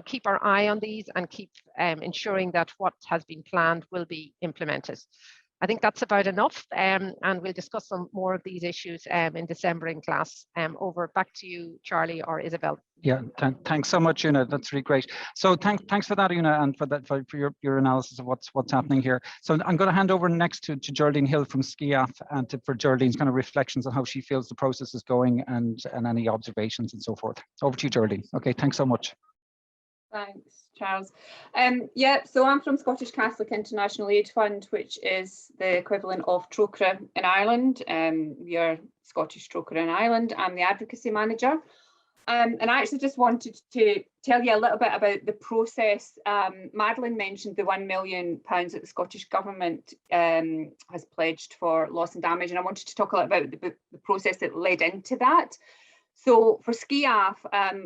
keep our eye on these and keep ensuring that what has been planned will be implemented. I think that's about enough, and we'll discuss some more of these issues in December in class. Over back to you, Charlie or Isabel. Yeah, thanks so much, Una. That's really great. So thanks for that, Una, and for your analysis of what's happening here. So I'm going to hand over next to Geraldine Hill from SCCAFS, and for Geraldine's kind of reflections on how she feels the process is going and any observations and so forth. Over to you, Geraldine. Okay, thanks so much. Thanks, Charles. Yeah, so I'm from Scottish Catholic International Aid Fund, which is the equivalent of Trócaire in Ireland. We are Scottish Trócaire in Ireland. I'm the advocacy manager. And I actually just wanted to tell you a little bit about the process. Madeleine mentioned the £1 million that the Scottish Government has pledged for loss and damage, and I wanted to talk a little about the process that led into that. So for SCCAFS,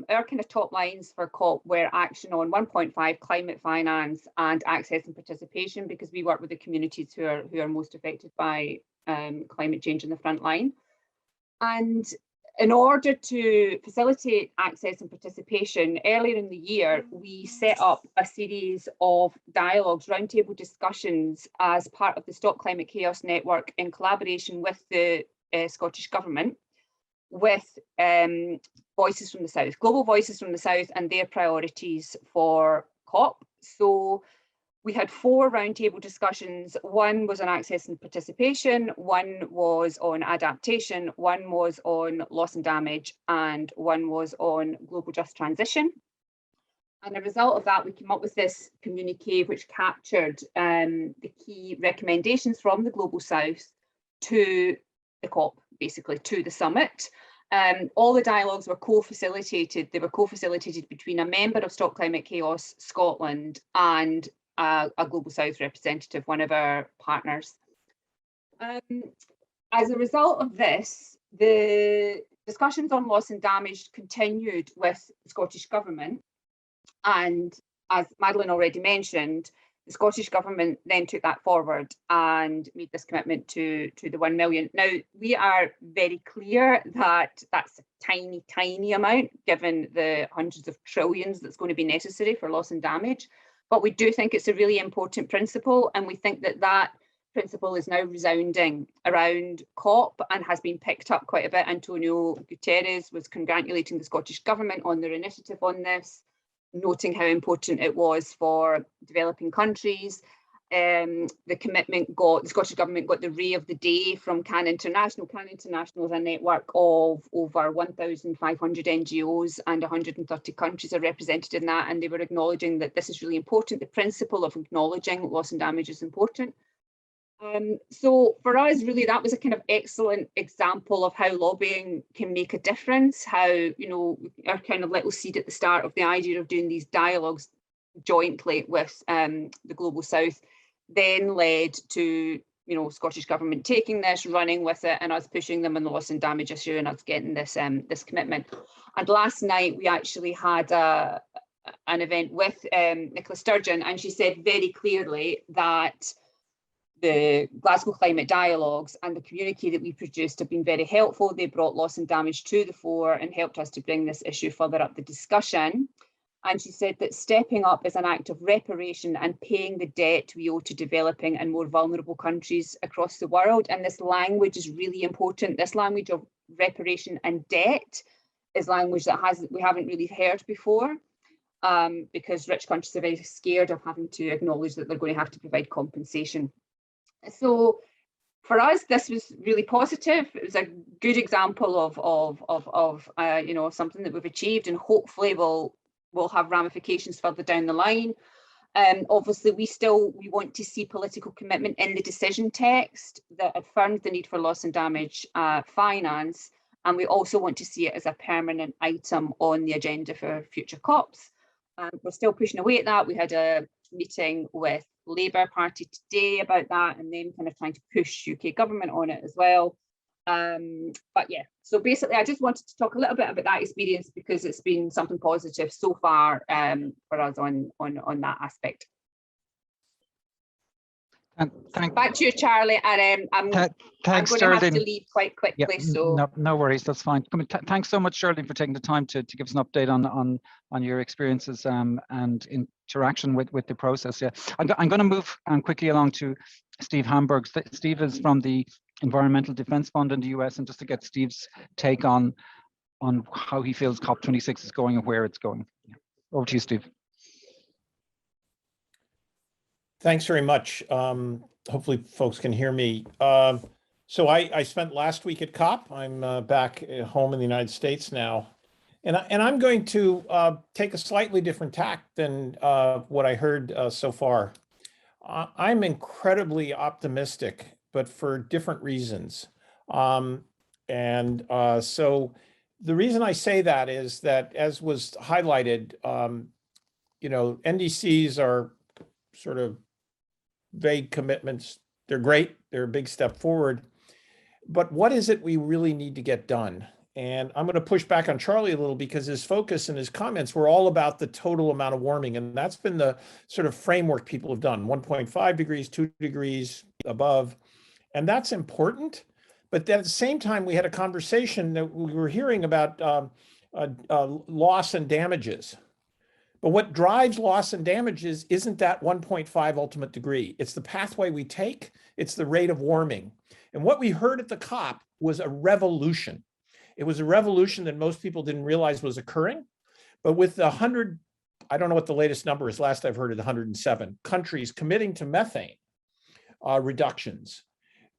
our kind of top lines for COP were action on 1.5 climate finance and access and participation, because we work with the communities who are most affected by climate change in the front line. And in order to facilitate access and participation, earlier in the year, we set up a series of dialogues, roundtable discussions as part of the Stop Climate Chaos Network in collaboration with the Scottish Government, with voices from the South, global voices from the South and their priorities for COP. So we had 4 roundtable discussions. One was on access and participation, one was on adaptation, one was on loss and damage, and one was on global just transition. And as a result of that, we came up with this communiqué which captured the key recommendations from the Global South to the COP, basically to the summit. All the dialogues were co-facilitated. They were co-facilitated between a member of Stop Climate Chaos Scotland and a Global South representative, one of our partners. As a result of this, the discussions on loss and damage continued with the Scottish Government. And as Madeleine already mentioned, the Scottish Government then took that forward and made this commitment to the 1 million. Now, we are very clear that that's a tiny, tiny amount, given the hundreds of trillions that's going to be necessary for loss and damage. But we do think it's a really important principle, and we think that that principle is now resounding around COP and has been picked up quite a bit. Antonio Guterres was congratulating the Scottish Government on their initiative on this, noting how important it was for developing countries. The Scottish Government got the Ray of the Day from CAN International. CAN International is a network of over 1,500 NGOs, and 130 countries are represented in that, and they were acknowledging that this is really important. The principle of acknowledging loss and damage is important. So for us, really, that was a kind of excellent example of how lobbying can make a difference, how, our kind of little seed at the start of the idea of doing these dialogues jointly with the Global South then led to, Scottish Government taking this, running with it, and us pushing them on the loss and damage issue, and us getting this this commitment. And last night we actually had an event with Nicola Sturgeon, and she said very clearly that the Glasgow Climate Dialogues and the communiqué that we produced have been very helpful. They brought loss and damage to the fore and helped us to bring this issue further up the discussion. And she said that stepping up is an act of reparation and paying the debt we owe to developing and more vulnerable countries across the world. And this language is really important. This language of reparation and debt is language that we haven't really heard before, because rich countries are very scared of having to acknowledge that they're going to have to provide compensation. So for us, this was really positive. It was a good example of something that we've achieved, and hopefully will have ramifications further down the line. Obviously, we want to see political commitment in the decision text that affirms the need for loss and damage finance, and we also want to see it as a permanent item on the agenda for future COPs. We're still pushing away at that. We had a meeting with Labour Party today about that, and them kind of trying to push UK government on it as well. But yeah, so basically I just wanted to talk a little bit about that experience because it's been something positive so far for us on that aspect. And back to you, Charlie, and I'm going to have to leave quite quickly. Yeah, so no worries, that's fine. Thanks so much, Shirley, for taking the time to give us an update on your experiences and interaction with the process. Yeah, I'm going to move quickly along to Steve Hamburg. Steve is from the Environmental Defense Fund in the US, and just to get Steve's take on how he feels COP26 is going and where it's going. Yeah. Over to you, Steve. Thanks very much. Hopefully folks can hear me. So I spent last week at COP. I'm back home in the United States now. And I'm going to take a slightly different tack than what I heard so far. I'm incredibly optimistic, but for different reasons. So the reason I say that is that, as was highlighted, NDCs are sort of vague commitments. They're great. They're a big step forward. But what is it we really need to get done? And I'm going to push back on Charlie a little because his focus and his comments were all about the total amount of warming. And that's been the sort of framework people have done, 1.5 degrees, 2 degrees above. And that's important. But then at the same time, we had a conversation that we were hearing about loss and damages. But what drives loss and damages isn't that 1.5 ultimate degree. It's the pathway we take. It's the rate of warming. And what we heard at the COP was a revolution. It was a revolution that most people didn't realize was occurring. But with the 100, I don't know what the latest number is, last I've heard it, 107 countries committing to methane reductions,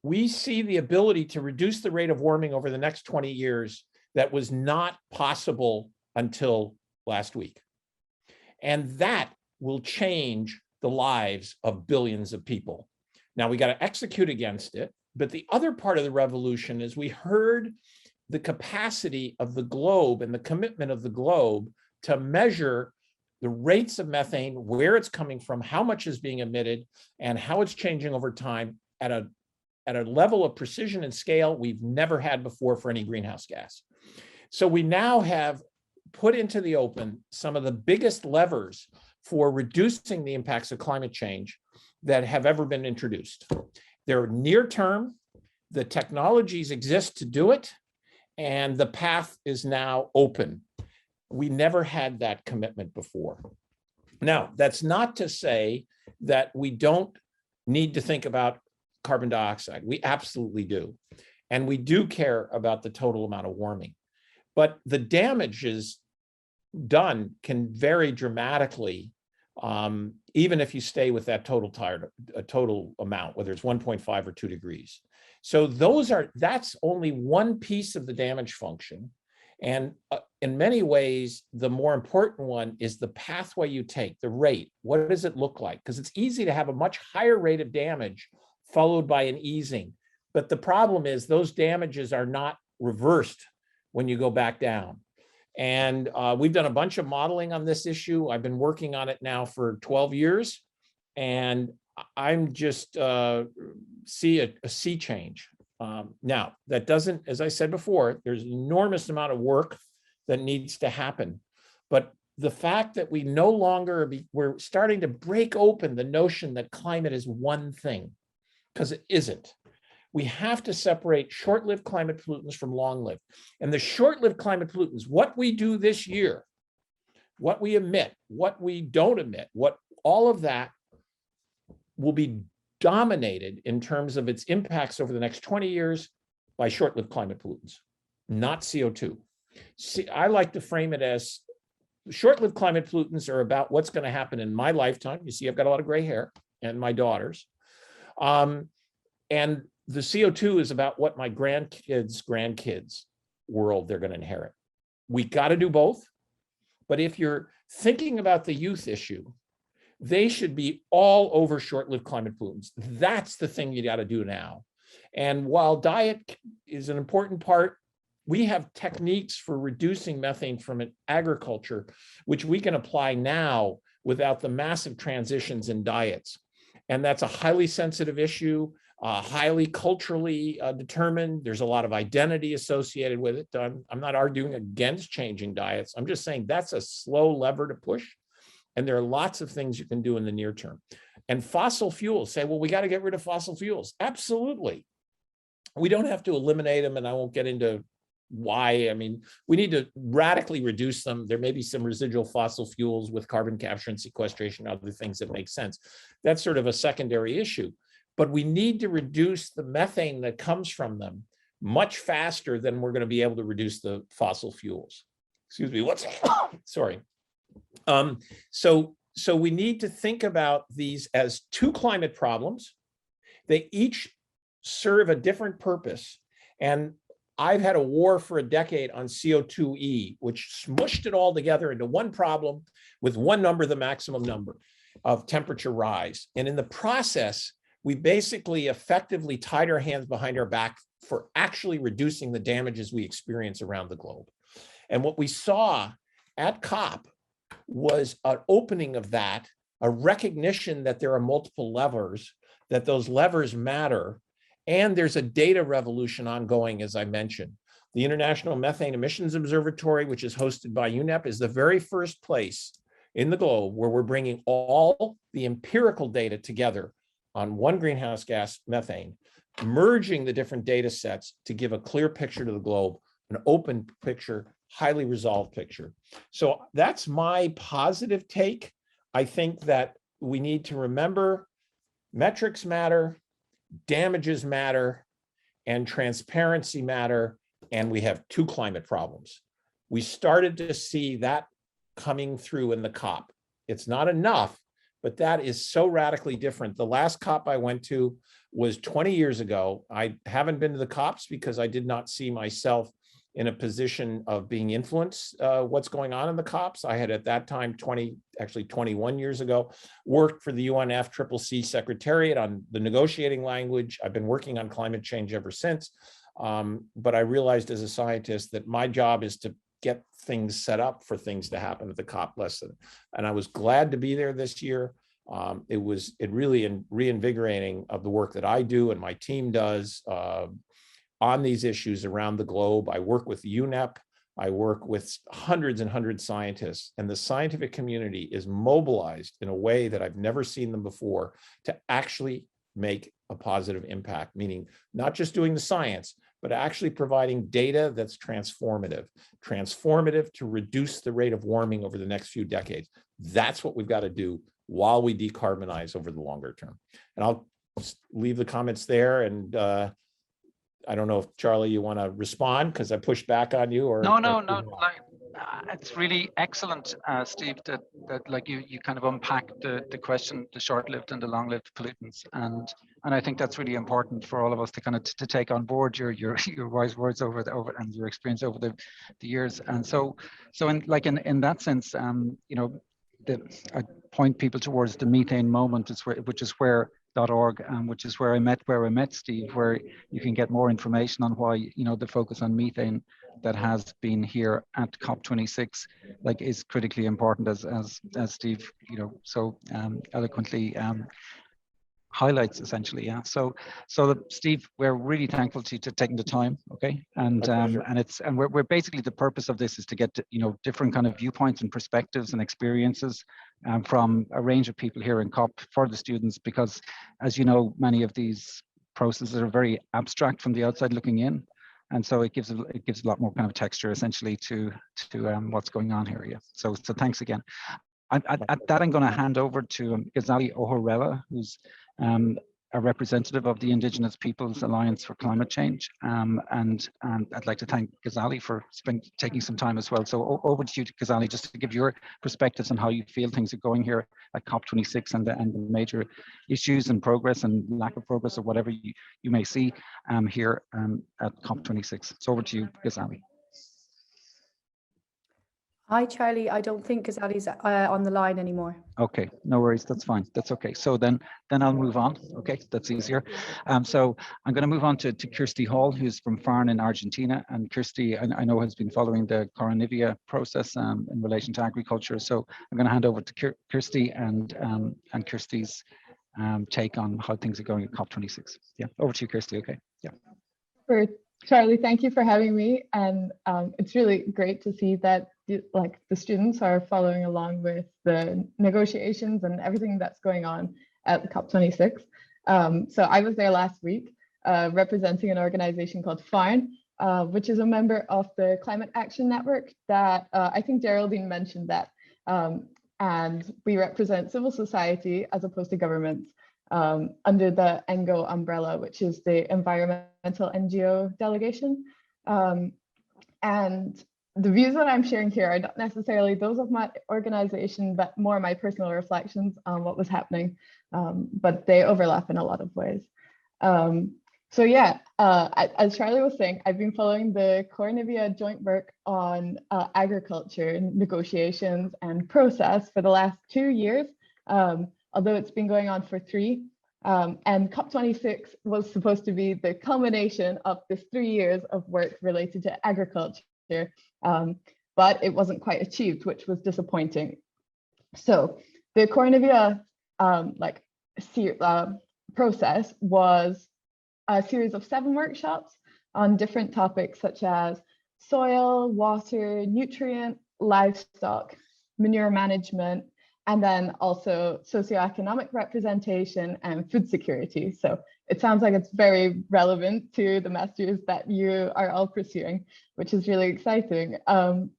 we see the ability to reduce the rate of warming over the next 20 years that was not possible until last week. And that will change the lives of billions of people. Now we got to execute against it. But the other part of the revolution is we heard the capacity of the globe and the commitment of the globe to measure the rates of methane, where it's coming from, how much is being emitted, and how it's changing over time at a level of precision and scale we've never had before for any greenhouse gas. So we now have put into the open some of the biggest levers for reducing the impacts of climate change that have ever been introduced. They're near term, the technologies exist to do it, and the path is now open. We never had that commitment before. Now, that's not to say that we don't need to think about carbon dioxide. We absolutely do. And we do care about the total amount of warming. But the damages done can vary dramatically, even if you stay with that total amount, whether it's 1.5 or 2 degrees. So that's only one piece of the damage function. And in many ways, the more important one is the pathway you take, the rate. What does it look like? Because it's easy to have a much higher rate of damage followed by an easing. But the problem is those damages are not reversed when you go back down. And we've done a bunch of modeling on this issue. I've been working on it now for 12 years. And I'm just see a sea change. Now, that doesn't, as I said before, there's an enormous amount of work that needs to happen. But the fact that we no longer, we're starting to break open the notion that climate is one thing, because it isn't. We have to separate short-lived climate pollutants from long-lived. And the short-lived climate pollutants, what we do this year, what we emit, what we don't emit, all of that will be dominated in terms of its impacts over the next 20 years by short-lived climate pollutants, not CO2. See, I like to frame it as short-lived climate pollutants are about what's going to happen in my lifetime. You see, I've got a lot of gray hair, and my daughters. And the CO2 is about what my grandkids world they're going to inherit. We got to do both. But if you're thinking about the youth issue, they should be all over short-lived climate pollutants. That's the thing you got to do now. And while diet is an important part, we have techniques for reducing methane from agriculture, which we can apply now without the massive transitions in diets. And that's a highly sensitive issue. highly culturally determined. There's a lot of identity associated with it. I'm not arguing against changing diets. I'm just saying that's a slow lever to push. And there are lots of things you can do in the near term. And fossil fuels, say, well, we got to get rid of fossil fuels. Absolutely. We don't have to eliminate them, and I won't get into why. I mean, we need to radically reduce them. There may be some residual fossil fuels with carbon capture and sequestration, other things that make sense. That's sort of a secondary issue. But we need to reduce the methane that comes from them much faster than we're going to be able to reduce the fossil fuels. Excuse me, sorry. So we need to think about these as two climate problems. They each serve a different purpose. And I've had a war for a decade on CO2e, which smushed it all together into one problem with one number, the maximum number of temperature rise. And in the process, we basically effectively tied our hands behind our back for actually reducing the damages we experience around the globe. And what we saw at COP was an opening of that, a recognition that there are multiple levers, that those levers matter, and there's a data revolution ongoing, as I mentioned. The International Methane Emissions Observatory, which is hosted by UNEP, is the very first place in the globe where we're bringing all the empirical data together on one greenhouse gas, methane, merging the different data sets to give a clear picture to the globe, an open picture, highly resolved picture. So that's my positive take. I think that we need to remember metrics matter, damages matter, and transparency matter, and we have two climate problems. We started to see that coming through in the COP. It's not enough, but that is so radically different. The last COP I went to was 20 years ago. I haven't been to the COPs because I did not see myself in a position of being influenced what's going on in the COPs. I had at that time, 21 years ago, worked for the UNFCCC Secretariat on the negotiating language. I've been working on climate change ever since. But I realized as a scientist that my job is to get things set up for things to happen at the COP lesson. And I was glad to be there this year. It really reinvigorating of the work that I do and my team does on these issues around the globe. I work with UNEP. I work with hundreds and hundreds of scientists, and the scientific community is mobilized in a way that I've never seen them before to actually make a positive impact, meaning not just doing the science, but actually providing data that's transformative to reduce the rate of warming over the next few decades. That's what we've got to do while we decarbonize over the longer term. And I'll leave the comments there, and I don't know if Charlie, you want to respond because I pushed back on you, or no. Like, it's really excellent, Steve, that like you kind of unpack the question, the short-lived and the long-lived pollutants, and I think that's really important for all of us to kind of to take on board your wise words over and your experience over the years. And so in that sense, you know, I point people towards the methane moment, which is where .org, which is where I met Steve, where you can get more information on why, you know, the focus on methane that has been here at COP26 like is critically important, as Steve, you know, so eloquently highlights essentially. Yeah. So Steve, we're really thankful to you to taking the time. Okay. And we're basically, the purpose of this is to get to, you know, different kind of viewpoints and perspectives and experiences from a range of people here in COP for the students, because as you know, many of these processes are very abstract from the outside looking in. And so it gives a lot more kind of texture essentially to what's going on here. Yeah. So thanks again. At that, I'm going to hand over to Ghazali Ohorela, who's a representative of the Indigenous Peoples Alliance for Climate Change. And I'd like to thank Ghazali for taking some time as well. So over to you, Ghazali, just to give your perspectives on how you feel things are going here at COP26 and the major issues and progress and lack of progress or whatever you may see here at COP26. So over to you, Ghazali. Hi, Charlie. I don't think Ghazali's on the line anymore. Okay, no worries. That's fine. That's okay. So then I'll move on. Okay, that's easier. So I'm going to move on to Kirsty Hall, who's from Farn in Argentina. And Kirsty, I know, has been following the Coronivia process in relation to agriculture. So I'm going to hand over to Kirsty and Kirsty's take on how things are going at COP26. Yeah, over to you, Kirsty. Okay. Yeah. Charlie, thank you for having me, and it's really great to see that the students are following along with the negotiations and everything that's going on at COP26. So I was there last week representing an organization called FARN, which is a member of the Climate Action Network that I think Geraldine mentioned that, and we represent civil society as opposed to governments under the ENGO umbrella, which is the Environmental NGO delegation. And the views that I'm sharing here are not necessarily those of my organization, but more my personal reflections on what was happening, but they overlap in a lot of ways. So yeah, as Charlie was saying, I've been following the Cornivia joint work on agriculture negotiations and process for the last 2 years, although it's been going on for 3. And COP26 was supposed to be the culmination of this 3 years of work related to agriculture, but it wasn't quite achieved, which was disappointing. So the Cornivia process was a series of 7 workshops on different topics such as soil, water, nutrient, livestock, manure management, and then also socioeconomic representation and food security. So it sounds like it's very relevant to the masters that you are all pursuing, which is really exciting. And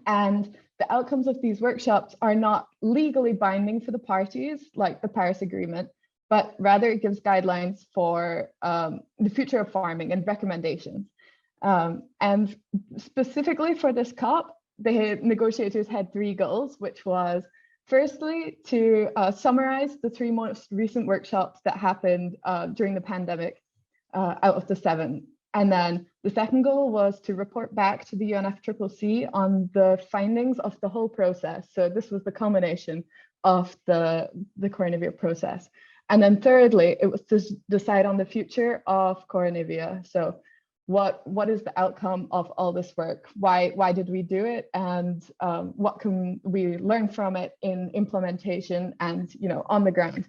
the outcomes of these workshops are not legally binding for the parties, like the Paris Agreement, but rather it gives guidelines for the future of farming and recommendations. And specifically for this COP, the negotiators had 3 goals, which was firstly to summarize the 3 most recent workshops that happened during the pandemic out of the 7. And then the second goal was to report back to the UNFCCC on the findings of the whole process. So this was the culmination of the Cornivia process. And then thirdly, it was to decide on the future of Cornivia. So what is the outcome of all this work? Why did we do it? And what can we learn from it in implementation and on the ground?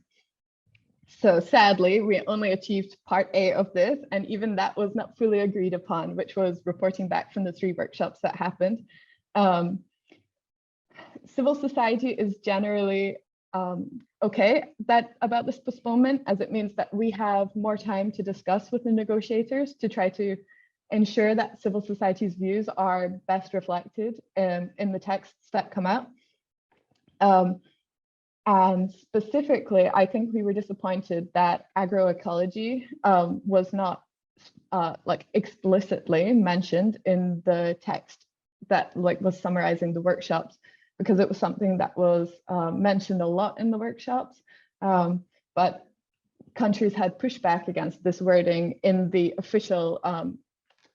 So sadly, we only achieved part A of this, and even that was not fully agreed upon, which was reporting back from the 3 workshops that happened. Civil society is generally okay about this postponement, as it means that we have more time to discuss with the negotiators to try to ensure that civil society's views are best reflected in the texts that come out. And specifically, I think we were disappointed that agroecology was not explicitly mentioned in the text that was summarizing the workshops, because it was something that was mentioned a lot in the workshops, but countries had pushed back against this wording in the official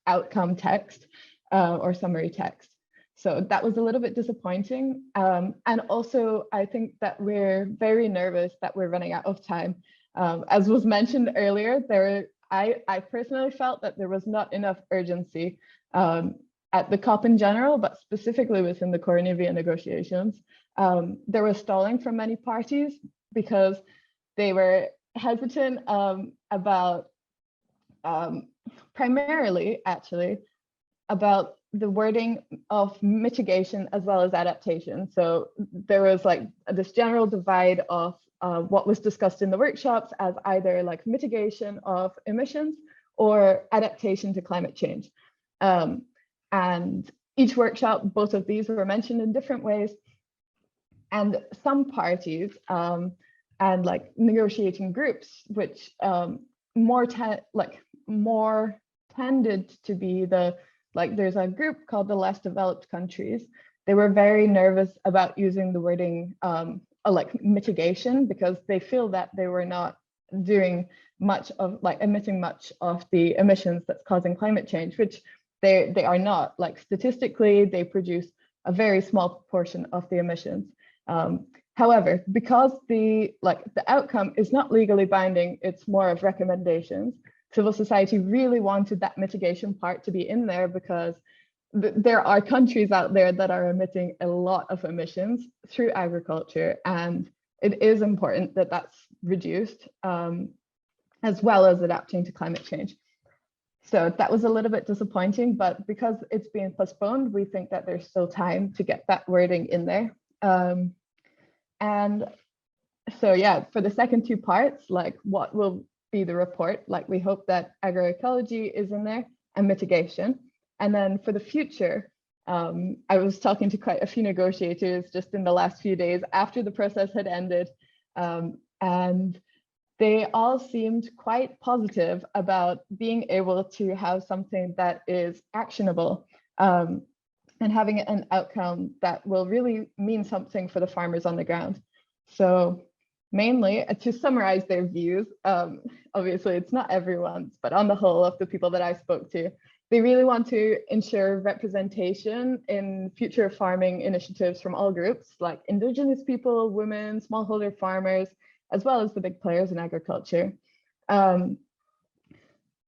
outcome text or summary text. So that was a little bit disappointing. And also, I think that we're very nervous that we're running out of time. As was mentioned earlier, I personally felt that there was not enough urgency at the COP in general, but specifically within the Cornivia negotiations. There was stalling from many parties because they were hesitant about, primarily actually, about the wording of mitigation as well as adaptation. So there was this general divide of what was discussed in the workshops as either mitigation of emissions or adaptation to climate change. And each workshop, both of these were mentioned in different ways. And some parties and negotiating groups, which more tended to be there's a group called the less developed countries. They were very nervous about using the wording mitigation, because they feel that they were not doing much of emitting much of the emissions that's causing climate change, which they are not. Statistically, they produce a very small proportion of the emissions. However, because the outcome is not legally binding, it's more of recommendations. Civil society really wanted that mitigation part to be in there, because there are countries out there that are emitting a lot of emissions through agriculture, and it is important that that's reduced, as well as adapting to climate change. So that was a little bit disappointing, but because it's being postponed, we think that there's still time to get that wording in there. And so yeah, for the second two parts, like what will be the report, like we hope that agroecology is in there and mitigation. And then for the future, I was talking to quite a few negotiators just in the last few days after the process had ended, and they all seemed quite positive about being able to have something that is actionable, and having an outcome that will really mean something for the farmers on the ground. So mainly, to summarize their views, obviously it's not everyone's, but on the whole of the people that I spoke to, they really want to ensure representation in future farming initiatives from all groups, like Indigenous people, women, smallholder farmers, as well as the big players in agriculture.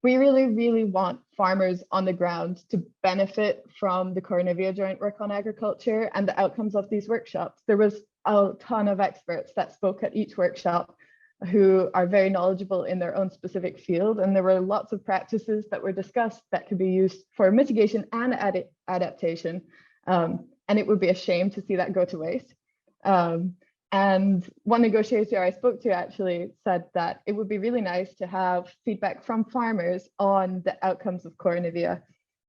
We really, really want farmers on the ground to benefit from the Cornivia Joint Work on Agriculture and the outcomes of these workshops. There was a ton of experts that spoke at each workshop who are very knowledgeable in their own specific field. And there were lots of practices that were discussed that could be used for mitigation and adaptation. And it would be a shame to see that go to waste. And one negotiator I spoke to actually said that it would be really nice to have feedback from farmers on the outcomes of Cornivia.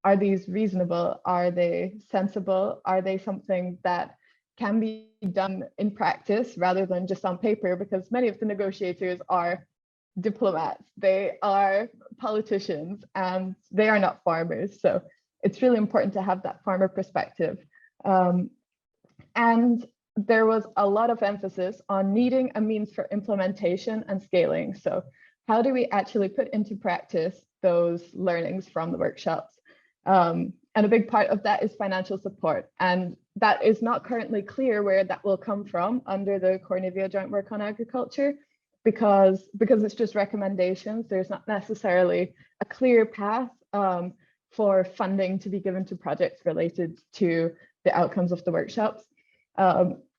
Are these reasonable? Are they sensible? Are they something that can be done in practice rather than just on paper? Because many of the negotiators are diplomats, they are politicians, and they are not farmers. So it's really important to have that farmer perspective. And there was a lot of emphasis on needing a means for implementation and scaling. So how do we actually put into practice those learnings from the workshops? And a big part of that is financial support. And that is not currently clear where that will come from under the Cornivia Joint Work on Agriculture, because it's just recommendations. There's not necessarily a clear path for funding to be given to projects related to the outcomes of the workshops.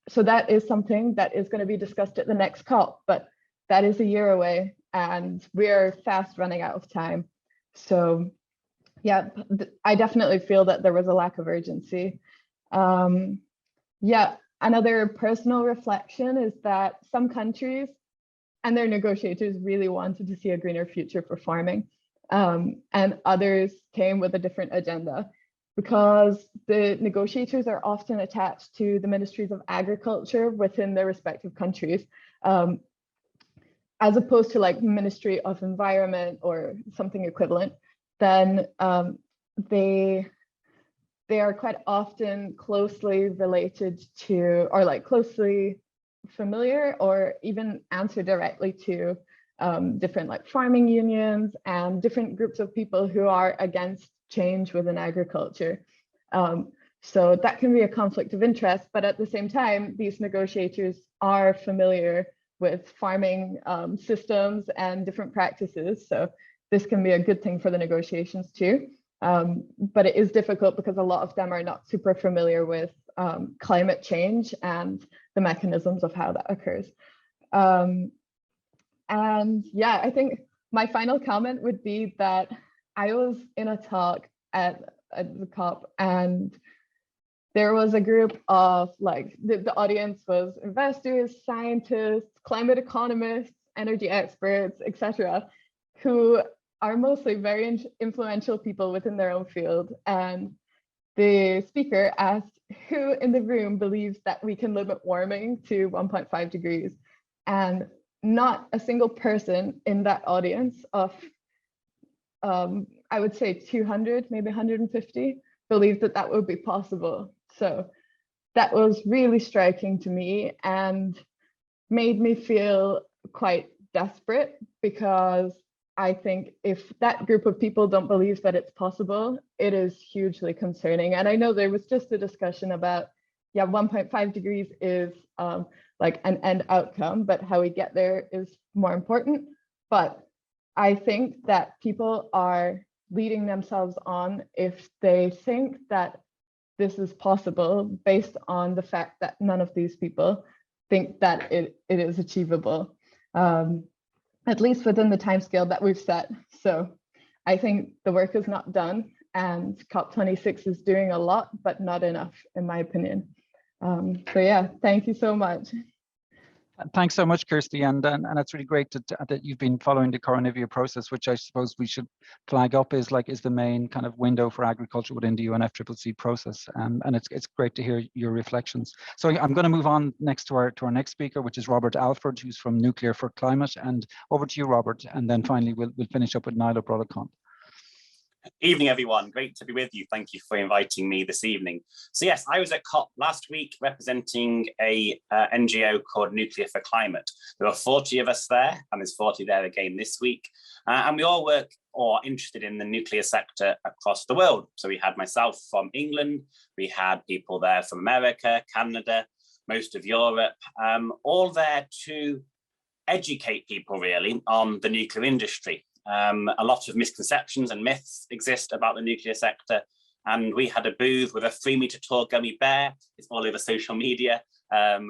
So that is something that is going to be discussed at the next COP, but that is a year away and we're fast running out of time. So yeah, I definitely feel that there was a lack of urgency. Yeah, another personal reflection is that some countries and their negotiators really wanted to see a greener future for farming, and others came with a different agenda, because the negotiators are often attached to the ministries of agriculture within their respective countries, as opposed to like Ministry of Environment or something equivalent. Then they are quite often closely related to, or like closely familiar, or even answer directly to different like farming unions and different groups of people who are against change within agriculture. So that can be a conflict of interest, but at the same time, these negotiators are familiar with farming systems and different practices. So this can be a good thing for the negotiations too. But it is difficult because a lot of them are not super familiar with climate change and the mechanisms of how that occurs. And yeah, I think my final comment would be that I was in a talk at the COP, and there was a group of like, the audience was investors, scientists, climate economists, energy experts, etc., who are mostly very influential people within their own field. And the speaker asked who in the room believes that we can limit warming to 1.5 degrees. And not a single person in that audience of, I would say 200, maybe 150, believed that that would be possible. So that was really striking to me and made me feel quite desperate, because I think if that group of people don't believe that it's possible, it is hugely concerning. And I know there was just a discussion about, yeah, 1.5 degrees is like an end outcome, but how we get there is more important. But I think that people are leading themselves on if they think that this is possible based on the fact that none of these people think that it is achievable, at least within the timescale that we've set. So I think the work is not done, and COP26 is doing a lot, but not enough, in my opinion. So yeah, thank you so much. Thanks so much, Kirsty, and it's really great that you've been following the Coronavia process, which I suppose we should flag up is the main kind of window for agriculture within the UNFCCC process, and it's great to hear your reflections. So I'm going to move on next to our next speaker, which is Robert Alford, who's from Nuclear for Climate, and over to you, Robert, and then finally we'll finish up with Niall O'Brolacon. Evening, everyone. Great to be with you. Thank you for inviting me this evening. So yes, I was at COP last week representing a NGO called Nuclear for Climate. There were 40 of us there, and there's 40 there again this week. And we all work or are interested in the nuclear sector across the world. So we had myself from England, we had people there from America, Canada, most of Europe, all there to educate people really on the nuclear industry. A lot of misconceptions and myths exist about the nuclear sector, and we had a booth with a 3-meter tall gummy bear. It's all over social media,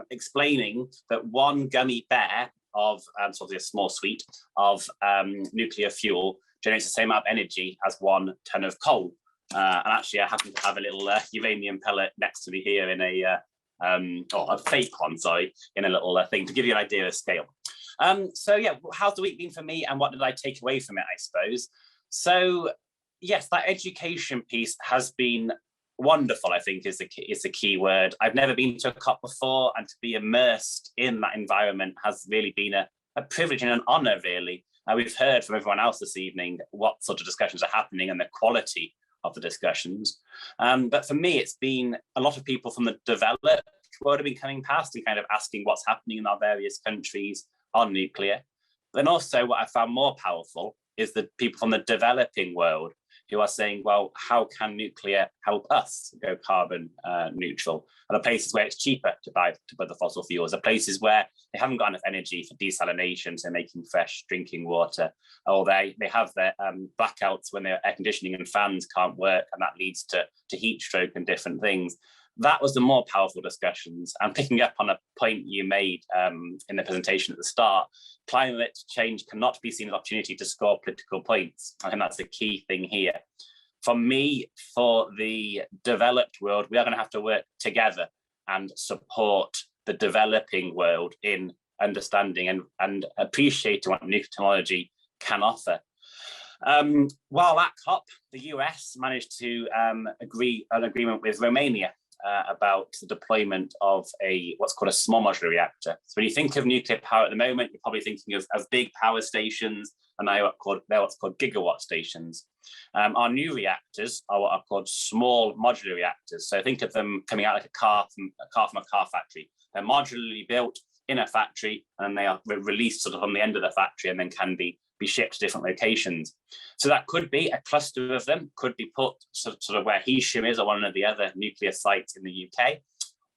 explaining that one gummy bear of sort of a small suite of nuclear fuel generates the same amount of energy as 1 ton of coal. And actually, I happen to have a little uranium pellet next to me here in a fake one, sorry, in a little thing to give you an idea of scale. So yeah, how's the week been for me, and what did I take away from it, I suppose? So yes, that education piece has been wonderful, I think is the key word. I've never been to a COP before, and to be immersed in that environment has really been a privilege and an honour, really. We've heard from everyone else this evening what sort of discussions are happening and the quality of the discussions. But for me, it's been a lot of people from the developed world have been coming past and kind of asking what's happening in our various countries on nuclear. Then also what I found more powerful is the people from the developing world who are saying, well, how can nuclear help us go carbon neutral? And the places where it's cheaper to buy the fossil fuels, the places where they haven't got enough energy for desalination, so making fresh drinking water, or they have their blackouts when their air conditioning and fans can't work, and that leads to heat stroke and different things. That was the more powerful discussions. And picking up on a point you made in the presentation at the start, climate change cannot be seen as an opportunity to score political points. I think that's the key thing here. For me, for the developed world, we are going to have to work together and support the developing world in understanding and appreciating what nuclear technology can offer. While at COP, the US managed to agree an agreement with Romania about the deployment of what's called a small modular reactor. So when you think of nuclear power at the moment, you're probably thinking of big power stations, and they're what's called gigawatt stations. Our new reactors are what are called small modular reactors. So think of them coming out like a car from a car factory. They're modularly built in a factory, and they are released sort of on the end of the factory and then can be shipped to different locations. So that could be a cluster of them, could be put sort of where Heysham is or one of the other nuclear sites in the UK,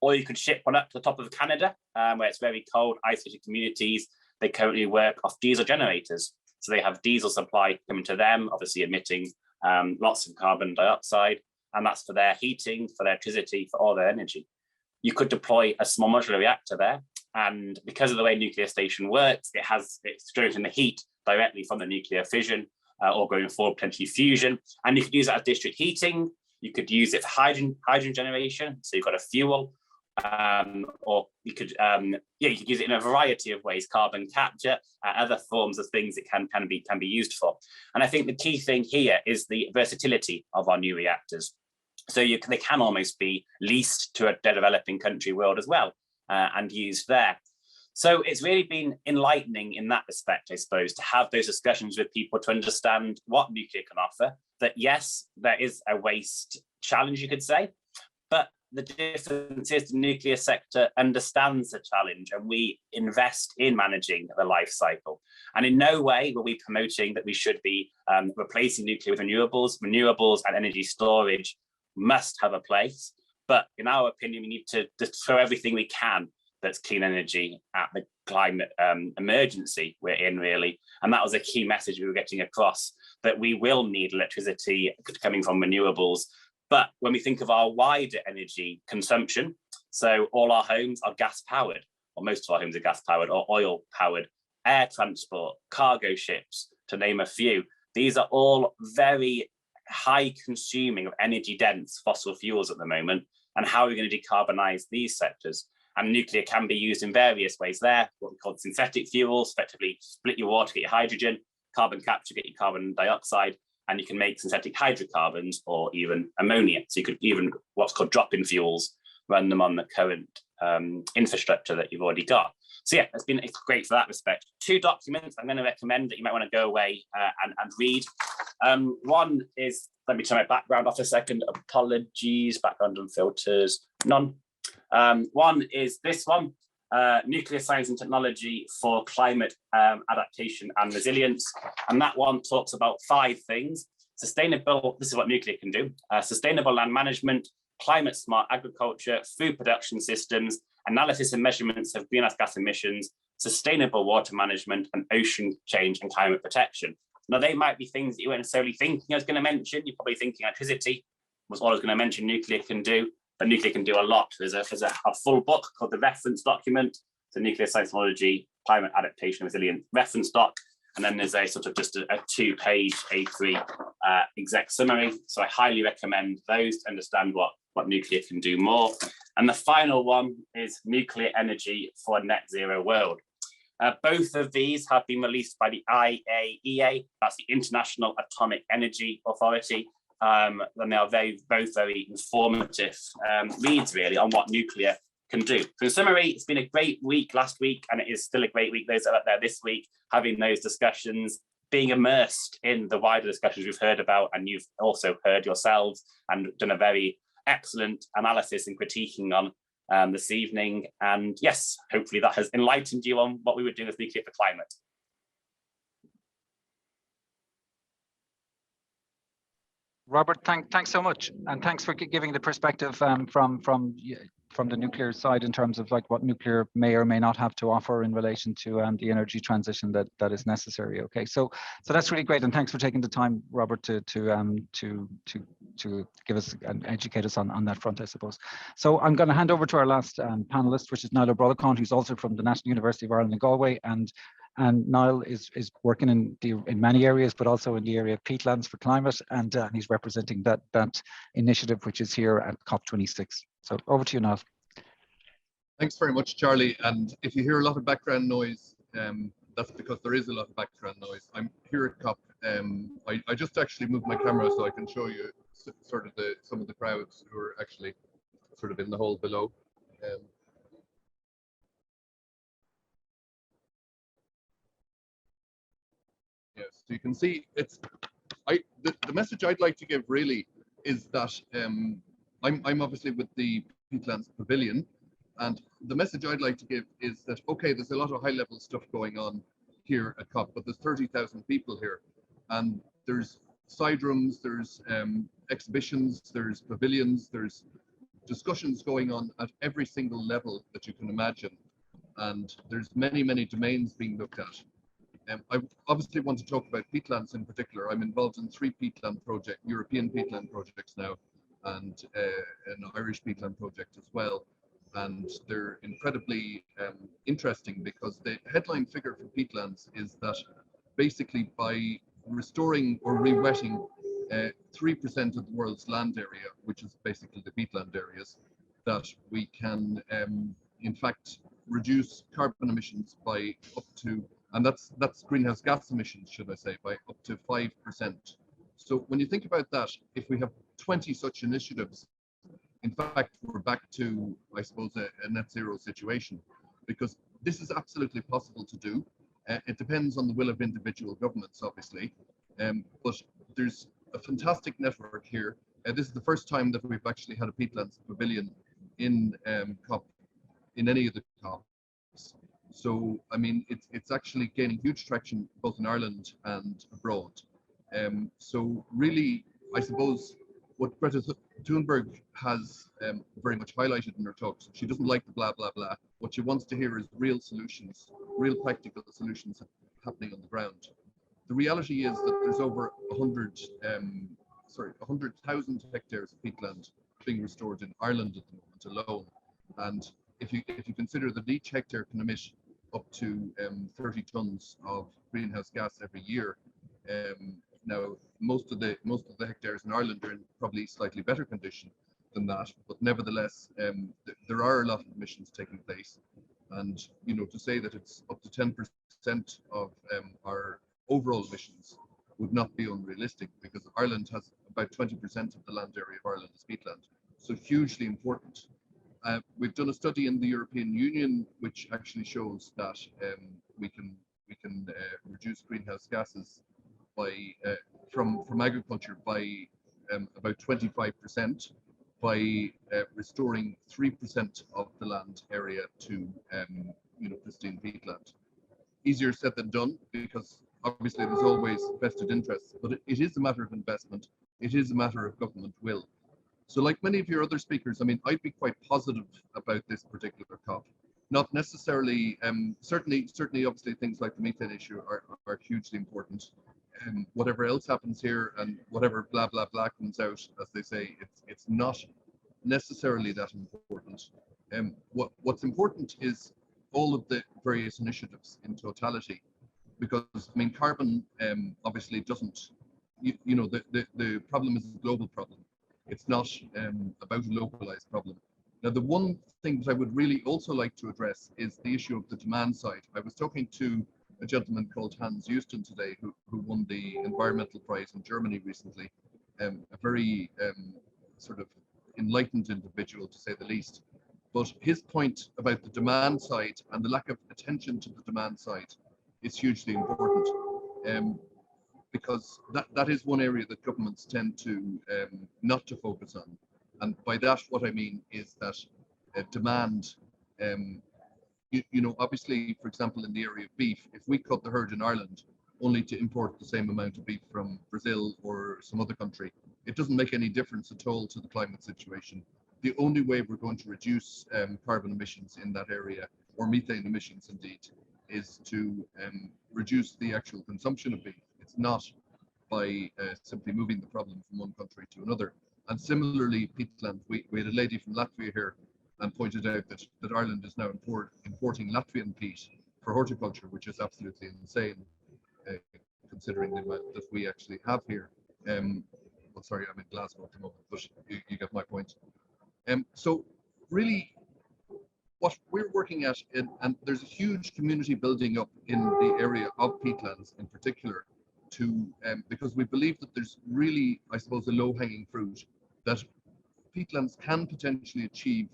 or you could ship one up to the top of Canada, where it's very cold, isolated communities. They currently work off diesel generators. So they have diesel supply coming to them, obviously emitting lots of carbon dioxide, and that's for their heating, for their electricity, for all their energy. You could deploy a small modular reactor there, and because of the way nuclear station works, it's generating the heat directly from the nuclear fission, or going forward potentially fusion. And you could use that as district heating. You could use it for hydrogen generation, so you've got a fuel, or you could use it in a variety of ways, carbon capture, other forms of things it can be used for. And I think the key thing here is the versatility of our new reactors. So they can almost be leased to a developing country world as well, and used there. So it's really been enlightening in that respect, I suppose, to have those discussions with people to understand what nuclear can offer, that yes, there is a waste challenge, you could say, but the difference is the nuclear sector understands the challenge, and we invest in managing the life cycle. And in no way were we promoting that we should be replacing nuclear with renewables. Renewables and energy storage must have a place, but in our opinion, we need to throw everything we can that's clean energy at the climate emergency we're in, really. And that was a key message we were getting across, that we will need electricity coming from renewables. But when we think of our wider energy consumption, so all our homes are gas powered, or most of our homes are gas powered or oil powered, air transport, cargo ships, to name a few. These are all very high consuming of energy dense fossil fuels at the moment. And how are we going to decarbonize these sectors? And nuclear can be used in various ways there, what we call synthetic fuels, effectively split your water, get your hydrogen, carbon capture, get your carbon dioxide, and you can make synthetic hydrocarbons or even ammonia. So you could even what's called drop-in fuels, run them on the current infrastructure that you've already got. So yeah, it's great for that respect. 2 documents I'm going to recommend that you might want to go away and read. One is, let me turn my background off a second. Apologies, background and filters, none. One is this one, Nuclear Science and Technology for Climate Adaptation and Resilience. And that one talks about 5 things. Sustainable, this is what nuclear can do, sustainable land management, climate smart agriculture, food production systems, analysis and measurements of greenhouse gas emissions, sustainable water management, and ocean change and climate protection. Now, they might be things that you weren't necessarily thinking I was going to mention. You're probably thinking electricity was all I was going to mention nuclear can do, but nuclear can do a lot. There's a full book called the reference document, the Nuclear Science Technology, Climate Adaptation, Resilient reference doc. And then there's a sort of just a 2-page A3 exec summary. So I highly recommend those to understand what nuclear can do more. And the final one is Nuclear Energy for a Net Zero World. Both of these have been released by the IAEA, that's the International Atomic Energy Authority. And they are both very informative reads really on what nuclear can do. So in summary, it's been a great week last week, and it is still a great week. Those that are out there this week, having those discussions, being immersed in the wider discussions we've heard about, and you've also heard yourselves and done a very excellent analysis and critiquing on this evening. And yes, hopefully that has enlightened you on what we would do with Nuclear for Climate. Robert, thanks so much, and thanks for giving the perspective from the nuclear side in terms of like what nuclear may or may not have to offer in relation to the energy transition that is necessary. Okay, so that's really great, and thanks for taking the time, Robert, to give us and educate us on that front, I suppose. So I'm going to hand over to our last panelist, which is Niall O'Brothercon, who's also from the National University of Ireland in Galway, and Niall is working in many areas, but also in the area of peatlands for climate, and he's representing that initiative, which is here at COP26. So over to you, Niall. Thanks very much, Charlie. And if you hear a lot of background noise, that's because there is a lot of background noise. I'm here at COP. I just actually moved my camera so I can show you sort of some of the crowds who are actually sort of in the hall below. Yes, so you can see the message I'd like to give really is that I'm obviously with the Peatlands Pavilion, and the message I'd like to give is that, okay, there's a lot of high-level stuff going on here at COP, but there's 30,000 people here, and there's side rooms, there's exhibitions, there's pavilions, there's discussions going on at every single level that you can imagine, and there's many, many domains being looked at. I obviously want to talk about peatlands in particular. I'm involved in 3 European peatland projects now, and an Irish peatland project as well. And they're incredibly interesting because the headline figure for peatlands is that basically by restoring or re-wetting 3% of the world's land area, which is basically the peatland areas, that we can in fact reduce carbon emissions by up to, and that's greenhouse gas emissions, should I say, by up to 5%. So when you think about that, if we have 20 such initiatives, in fact, we're back to, I suppose, a net zero situation, because this is absolutely possible to do. It depends on the will of individual governments, obviously, but there's a fantastic network here. This is the first time that we've actually had a peatlands pavilion in COP, in any of the COPs. So, I mean, it's actually gaining huge traction both in Ireland and abroad. So really, I suppose what Greta Thunberg has very much highlighted in her talks, she doesn't like the blah, blah, blah. What she wants to hear is real solutions, real practical solutions happening on the ground. The reality is that there's over 100,000 hectares of peatland being restored in Ireland at the moment alone. And if you consider that each hectare can emit up to 30 tons of greenhouse gas every year. Now, most of the hectares in Ireland are in probably slightly better condition than that, but nevertheless, there are a lot of emissions taking place. And to say that it's up to 10% of our overall emissions would not be unrealistic, because Ireland has about 20% of the land area of Ireland is peatland, so hugely important. We've done a study in the European Union which actually shows that we can reduce greenhouse gases by from agriculture by about 25% by restoring 3% of the land area to pristine peatland. Easier said than done, because obviously there's always vested interests, but it is a matter of investment. It is a matter of government will. So like many of your other speakers, I mean, I'd be quite positive about this particular COP. Not necessarily, certainly obviously things like the methane issue are hugely important. Whatever else happens here and whatever blah, blah, blah comes out, as they say, it's not necessarily that important. What's important is all of the various initiatives in totality, because I mean, carbon obviously doesn't, the problem is a global problem. It's not about a localized problem. Now, the one thing that I would really also like to address is the issue of the demand side. I was talking to a gentleman called Hans Houston today, who won the environmental prize in Germany recently, a very sort of enlightened individual, to say the least. But his point about the demand side and the lack of attention to the demand side is hugely important, because that is one area that governments tend to not to focus on. And by that, what I mean is that demand, obviously, for example, in the area of beef, if we cut the herd in Ireland only to import the same amount of beef from Brazil or some other country, it doesn't make any difference at all to the climate situation. The only way we're going to reduce carbon emissions in that area, or methane emissions indeed, is to reduce the actual consumption of beef. It's not by simply moving the problem from one country to another. And similarly, peatland, we had a lady from Latvia here and pointed out that Ireland is now importing Latvian peat for horticulture, which is absolutely insane, considering the amount that we actually have here. Well, sorry, I'm in Glasgow at the moment, but you get my point. So really, what we're working at, and there's a huge community building up in the area of peatlands in particular, because we believe that there's really, I suppose, a low-hanging fruit, that peatlands can potentially achieve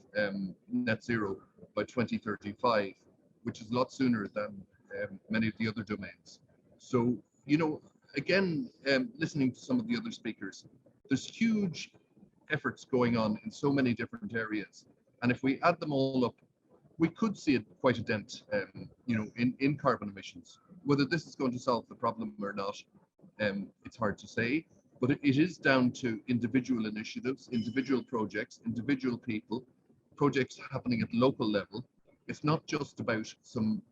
net zero by 2035, which is a lot sooner than many of the other domains. So, again, listening to some of the other speakers, there's huge efforts going on in so many different areas. And if we add them all up, we could see quite a dent, in carbon emissions. Whether this is going to solve the problem or not, it's hard to say. But it is down to individual initiatives, individual projects, individual people, projects happening at local level. It's not just about some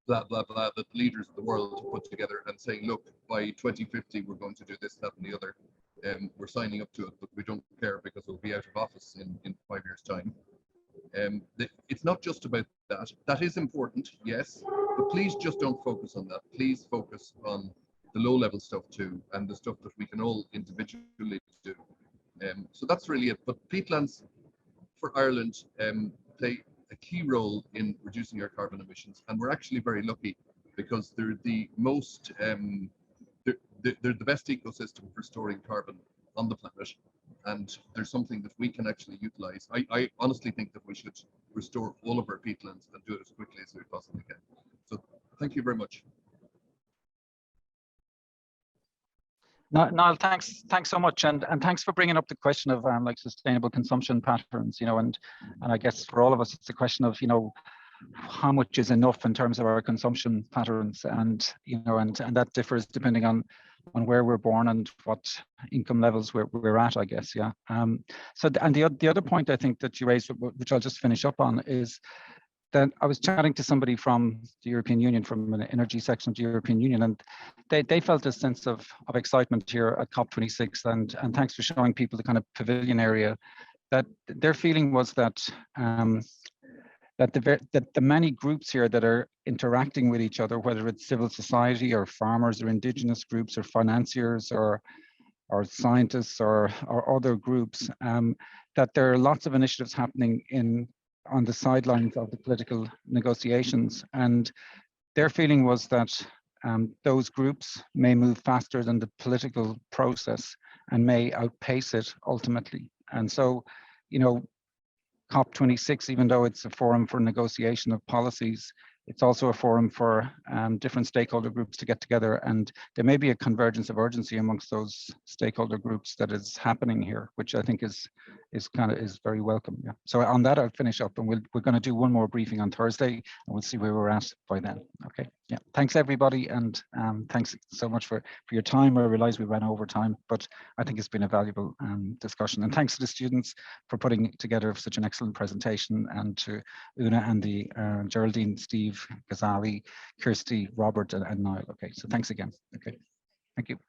blah, blah, blah that leaders of the world have put together and saying, look, by 2050, we're going to do this, that, and the other. We're signing up to it, but we don't care because we'll be out of office in 5 years' time. It's not just about that. That is important, yes, but please just don't focus on that. Please focus on the low-level stuff too, and the stuff that we can all individually do. So that's really it. But peatlands for Ireland play a key role in reducing our carbon emissions, and we're actually very lucky because they're the most, they're the best ecosystem for storing carbon on the planet, and there's something that we can actually utilize. I honestly think that we should restore all of our peatlands and do it as quickly as we possibly can. So thank you very much. Niall, thanks so much, and thanks for bringing up the question of like sustainable consumption patterns. And I guess for all of us, it's a question of how much is enough in terms of our consumption patterns, and and that differs depending on where we're born and what income levels we're at, I guess. Yeah. So the other point I think that you raised, which I'll just finish up on, is that I was chatting to somebody from the European Union, from an energy section of the European Union, and they felt a sense of excitement here at COP26, and thanks for showing people the kind of pavilion area, that their feeling was that that the many groups here that are interacting with each other, whether it's civil society or farmers or indigenous groups or financiers or scientists or other groups, that there are lots of initiatives happening on the sidelines of the political negotiations. And their feeling was that those groups may move faster than the political process and may outpace it ultimately. And so, you know, COP26, even though it's a forum for negotiation of policies, it's also a forum for different stakeholder groups to get together, and there may be a convergence of urgency amongst those stakeholder groups that is happening here, which I think is very welcome. Yeah. So on that, I'll finish up, and we're going to do one more briefing on Thursday, and we'll see where we're at by then. Okay. Yeah. Thanks everybody, and thanks so much for your time. I realize we ran over time, but I think it's been a valuable discussion. And thanks to the students for putting together such an excellent presentation, and to Una and the Geraldine, Steve, Ghazali, Kirsty, Robert, and Niall. Okay, so thanks again. Okay, thank you.